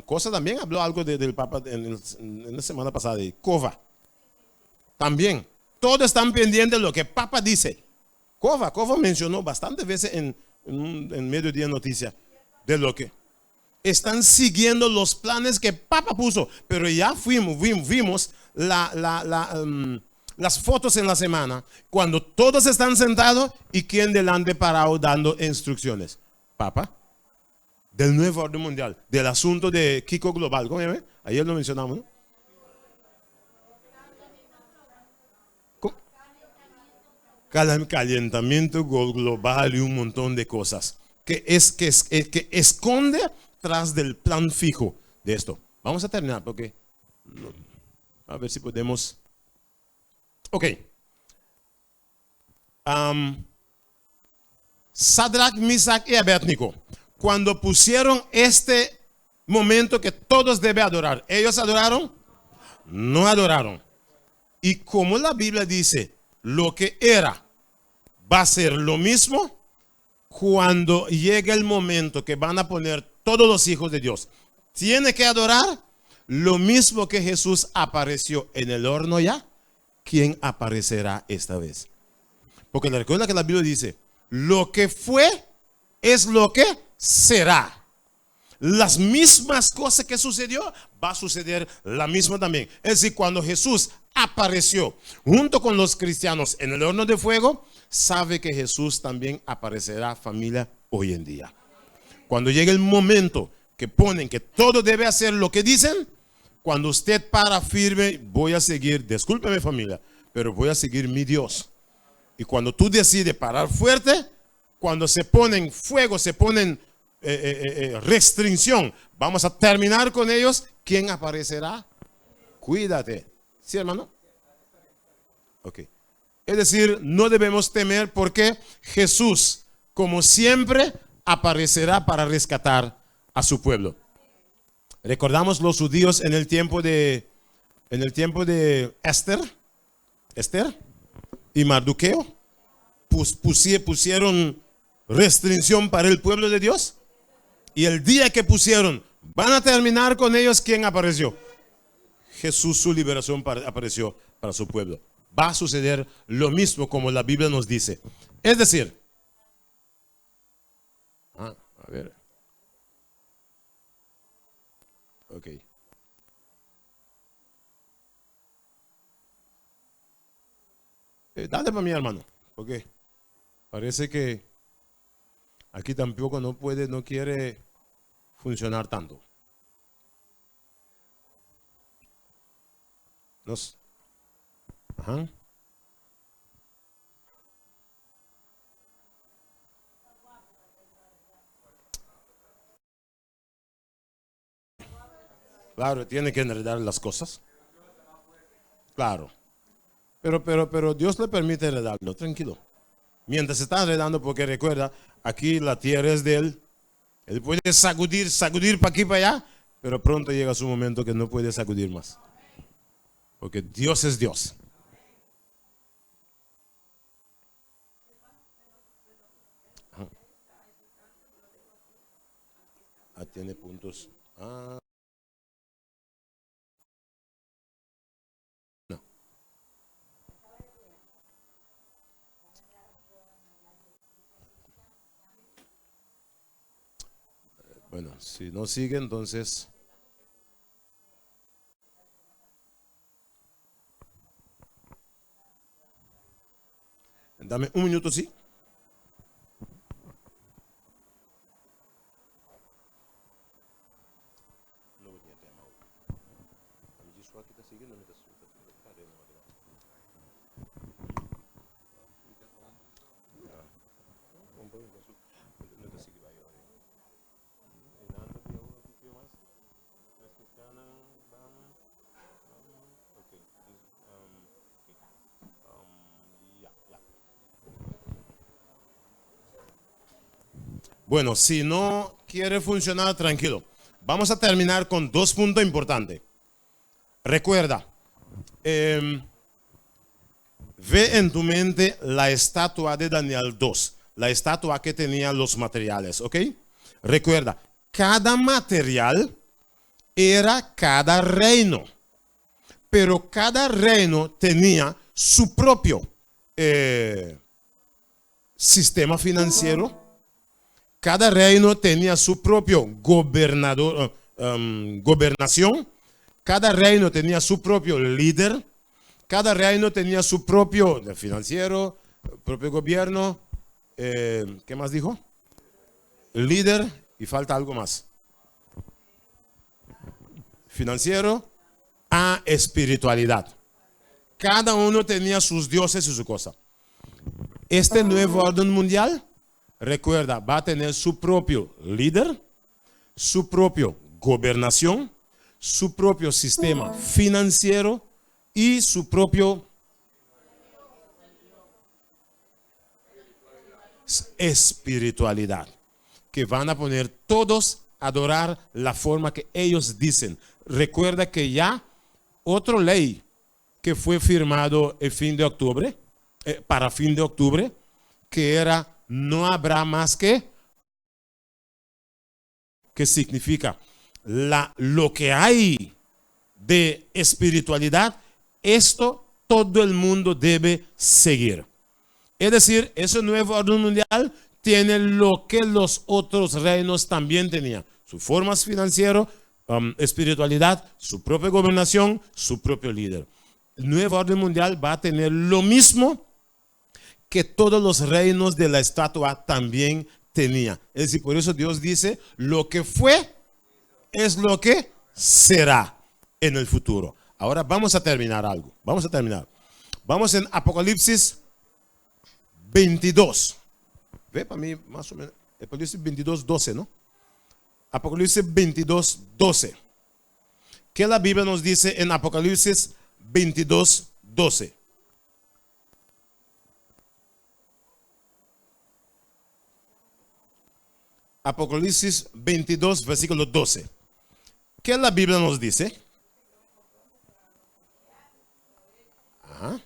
S1: Cosa también habló algo del Papa en la semana pasada, de Cova. También, todos están pendientes de lo que Papa dice. Cova mencionó bastantes veces en Mediodía Noticias de lo que están siguiendo los planes que Papa puso. Pero ya vimos las fotos en la semana, cuando todos están sentados y quien delante parado dando instrucciones. Papa, del nuevo orden mundial, del asunto de Kiko Global. ¿Cómo se llama? Ayer lo mencionamos, ¿no? Calentamiento global y un montón de cosas que esconde tras del plan fijo de esto. Vamos a terminar porque a ver si podemos. Ok. Sadrach, Mesach y Abednego, cuando pusieron este momento que todos deben adorar, ¿ellos adoraron? No adoraron. Y como la Biblia dice, lo que era va a ser lo mismo, cuando llegue el momento que van a poner todos los hijos de Dios, tiene que adorar lo mismo que Jesús apareció en el horno ya. ¿Quién aparecerá esta vez? Porque recuerda que la Biblia dice, lo que fue es lo que será. Las mismas cosas que sucedió, va a suceder la misma también. Es decir, cuando Jesús apareció junto con los cristianos en el horno de fuego, sabe que Jesús también aparecerá, familia, hoy en día. Cuando llegue el momento que ponen que todo debe hacer lo que dicen, cuando usted para firme, voy a seguir, discúlpeme familia, pero voy a seguir mi Dios. Y cuando tú decides parar fuerte, cuando se ponen fuego, se ponen restricción, vamos a terminar con ellos, ¿quién aparecerá? Cuídate. ¿Sí, hermano? Ok. Es decir, no debemos temer porque Jesús, como siempre, aparecerá para rescatar a su pueblo. Recordamos los judíos en el tiempo de Esther y Mardoqueo, pusieron restricción para el pueblo de Dios. Y el día que pusieron, van a terminar con ellos, ¿quién apareció? Jesús, su liberación apareció para su pueblo. Va a suceder lo mismo como la Biblia nos dice. Es decir, a ver. Ok. Dale para mí, hermano, porque parece que aquí tampoco no quiere funcionar tanto. Ajá. Claro, tiene que enredar las cosas. Claro. Pero Dios le permite enredarlo, tranquilo. Mientras se está enredando, porque recuerda, aquí la tierra es de Él. Él puede sacudir para aquí, para allá, pero pronto llega su momento que no puede sacudir más. Porque Dios es Dios. Tiene puntos. No. Bueno, si no sigue, entonces. Dame un minuto, sí. Bueno, si no quiere funcionar, tranquilo. Vamos a terminar con 2 puntos importantes. Recuerda, ve en tu mente la estatua de Daniel 2, la estatua que tenía los materiales, ¿ok? Recuerda, cada material era cada reino, pero cada reino tenía su propio sistema financiero. Cada reino tenía su propio gobernación. Cada reino tenía su propio líder. Cada reino tenía su propio financiero, propio gobierno. ¿Qué más dijo? Líder, y falta algo más. Financiero a espiritualidad. Cada uno tenía sus dioses y su cosa. Este nuevo orden mundial, recuerda, va a tener su propio líder, su propio gobernación, su propio sistema financiero y su propio espiritualidad. Que van a poner todos a adorar la forma que ellos dicen. Recuerda que ya otra ley que fue firmado el fin de octubre, para fin de octubre, que era no habrá más que significa lo que hay de espiritualidad, esto todo el mundo debe seguir. Es decir, ese nuevo orden mundial tiene lo que los otros reinos también tenían. Sus formas financieras, espiritualidad, su propia gobernación, su propio líder. El nuevo orden mundial va a tener lo mismo que todos los reinos de la estatua también tenían. Es decir, por eso Dios dice, lo que fue es lo que será en el futuro. Ahora vamos a terminar algo. Vamos a terminar. Vamos en Apocalipsis 22. Ve para mí más o menos. Apocalipsis 22, 12, ¿no? Apocalipsis 22, 12. ¿Qué la Biblia nos dice en Apocalipsis 22, 12? Apocalipsis 22, versículo 12. ¿Qué la Biblia nos dice? Ajá.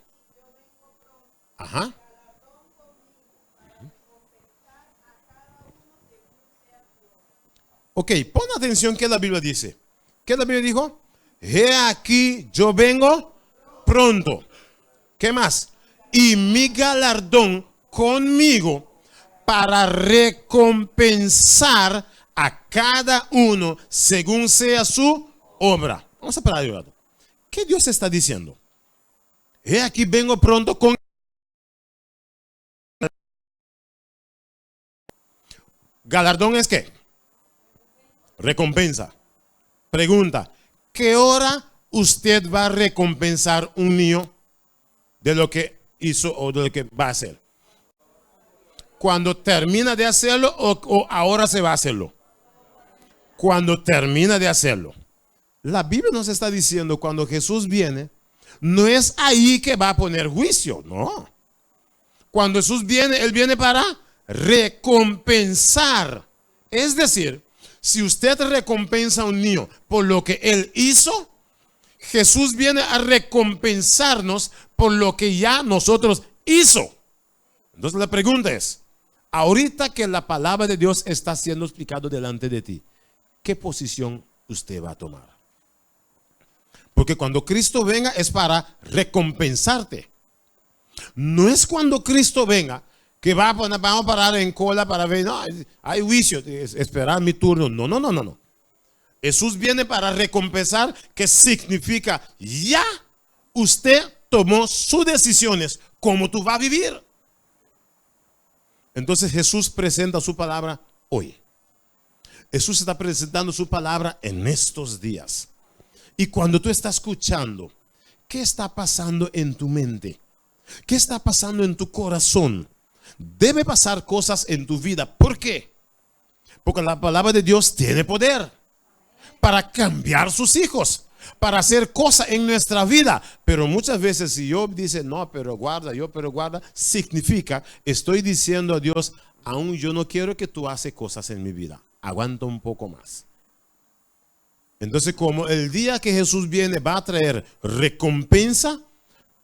S1: Ajá. Ok, pon atención que la Biblia dice. ¿Qué la Biblia dijo? He aquí yo vengo pronto. ¿Qué más? Y mi galardón conmigo para recompensar a cada uno según sea su obra. Vamos a parar de lado. ¿Qué Dios está diciendo? He aquí vengo pronto con... ¿Galardón es qué? Recompensa. Pregunta, ¿qué hora usted va a recompensar un niño de lo que hizo o de lo que va a hacer? ¿Cuando termina de hacerlo o ahora se va a hacerlo? Cuando termina de hacerlo. La Biblia nos está diciendo cuando Jesús viene, no es ahí que va a poner juicio, no. Cuando Jesús viene, Él viene para recompensar. Es decir, si usted recompensa a un niño por lo que él hizo, Jesús viene a recompensarnos por lo que ya nosotros hizo. Entonces la pregunta es, ahorita que la palabra de Dios está siendo explicado delante de ti, ¿qué posición usted va a tomar? Porque cuando Cristo venga es para recompensarte. No es cuando Cristo venga que vamos a parar en cola para ver, no, hay juicio, esperar mi turno. No, no, no, no, no. Jesús viene para recompensar, que significa ya usted tomó sus decisiones, cómo tú vas a vivir. Entonces Jesús presenta su palabra hoy. Jesús está presentando su palabra en estos días. Y cuando tú estás escuchando, ¿qué está pasando en tu mente? ¿Qué está pasando en tu corazón? Debe pasar cosas en tu vida. ¿Por qué? Porque la palabra de Dios tiene poder para cambiar sus hijos, para hacer cosas en nuestra vida. Pero muchas veces si yo dice, no, pero guarda, significa, estoy diciendo a Dios, aún yo no quiero que tú haces cosas en mi vida. Aguanta un poco más. Entonces, como el día que Jesús viene va a traer recompensa,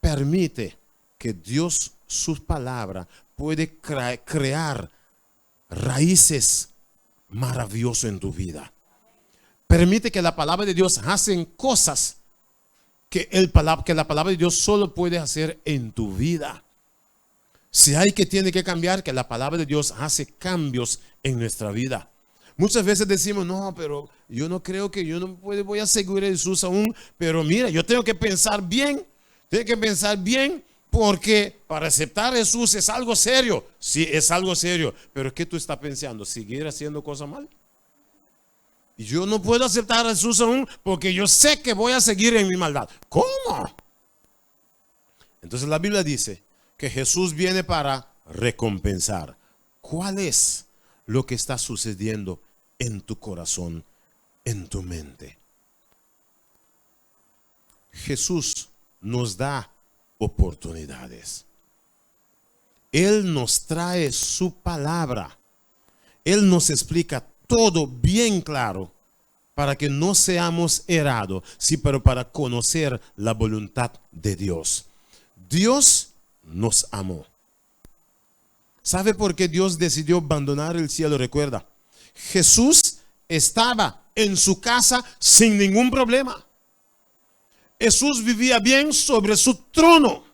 S1: permite que Dios, su palabra, puede crear raíces maravillosas en tu vida. Permite que la palabra de Dios haga cosas que la palabra de Dios solo puede hacer en tu vida. Si hay que tiene que cambiar, que la palabra de Dios hace cambios en nuestra vida. Muchas veces decimos, no, pero yo no creo que yo no voy a seguir a Jesús aún. Pero mira, yo tengo que pensar bien. Porque para aceptar a Jesús es algo serio. Sí, es algo serio. Pero ¿qué tú estás pensando? ¿Seguir haciendo cosas mal? Y yo no puedo aceptar a Jesús aún porque yo sé que voy a seguir en mi maldad. ¿Cómo? Entonces la Biblia dice que Jesús viene para recompensar. ¿Cuál es lo que está sucediendo en tu corazón, en tu mente? Jesús nos da oportunidades. Él nos trae su palabra. Él nos explica todo bien claro para que no seamos errados, sí, pero para conocer la voluntad de Dios. Dios nos amó. ¿Sabe por qué Dios decidió abandonar el cielo? Recuerda, Jesús estaba en su casa sin ningún problema. Jesús vivía bien sobre su trono,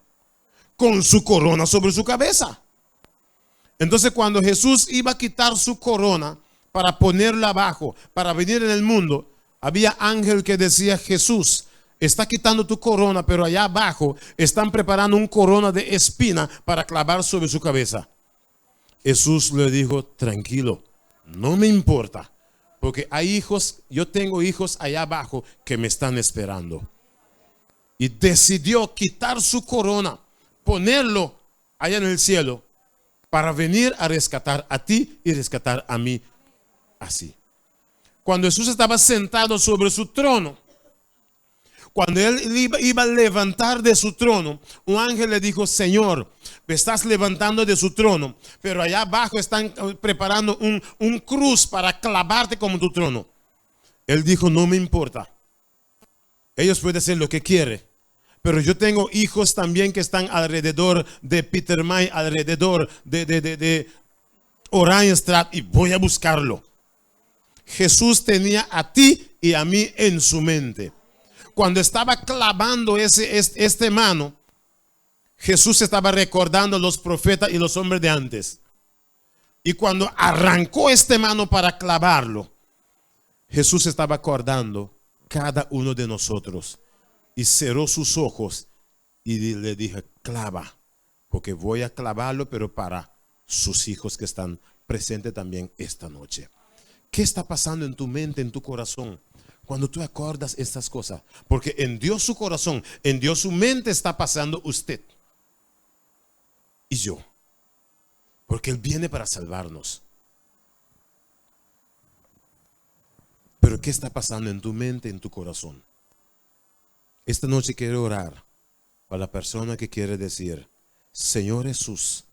S1: con su corona sobre su cabeza. Entonces, cuando Jesús iba a quitar su corona para ponerla abajo, para venir en el mundo, había ángel que decía: Jesús está quitando tu corona, pero allá abajo están preparando un corona de espina para clavar sobre su cabeza. Jesús le dijo: tranquilo, no me importa, porque hay hijos, yo tengo hijos allá abajo que me están esperando. Y decidió quitar su corona, ponerlo allá en el cielo, para venir a rescatar a ti y rescatar a mí así. Cuando Jesús estaba sentado sobre su trono, cuando él iba a levantar de su trono, un ángel le dijo: Señor, me estás levantando de su trono, pero allá abajo están preparando un cruz para clavarte como tu trono. Él dijo: no me importa. Ellos pueden hacer lo que quieren, pero yo tengo hijos también que están alrededor de Peter May, alrededor de Oranjestad, y voy a buscarlo. Jesús tenía a ti y a mí en su mente. Cuando estaba clavando este mano, Jesús estaba recordando a los profetas y los hombres de antes. Y cuando arrancó este mano para clavarlo, Jesús estaba acordando cada uno de nosotros. Y cerró sus ojos y le dije: clava, porque voy a clavarlo, pero para sus hijos que están presentes también esta noche. ¿Qué está pasando en tu mente, en tu corazón, cuando tú acordas estas cosas? Porque en Dios su corazón, en Dios su mente está pasando usted y yo, porque Él viene para salvarnos. Pero ¿qué está pasando en tu mente, en tu corazón? Esta noche quiero orar para la persona que quiere decir: Señor Jesús,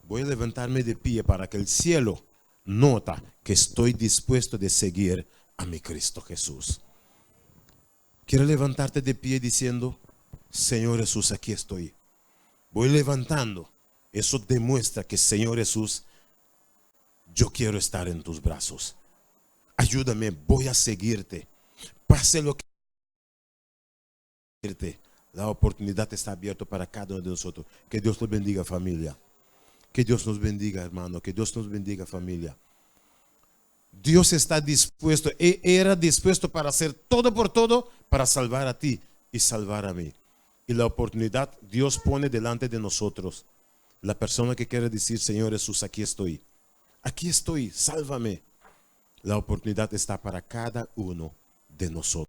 S1: voy a levantarme de pie para que el cielo nota que estoy dispuesto de seguir a mi Cristo Jesús. Quiero levantarte de pie diciendo: Señor Jesús, aquí estoy. Voy levantando. Eso demuestra que, Señor Jesús, yo quiero estar en tus brazos. Ayúdame, voy a seguirte. Pase lo que la oportunidad está abierta para cada uno de nosotros. Que Dios nos bendiga, familia. Que Dios nos bendiga, hermano. Que Dios nos bendiga, familia. Dios está dispuesto, era dispuesto para hacer todo por todo, para salvar a ti y salvar a mí. Y la oportunidad Dios pone delante de nosotros. La persona que quiere decir: Señor Jesús, aquí estoy, sálvame. La oportunidad está para cada uno de nosotros.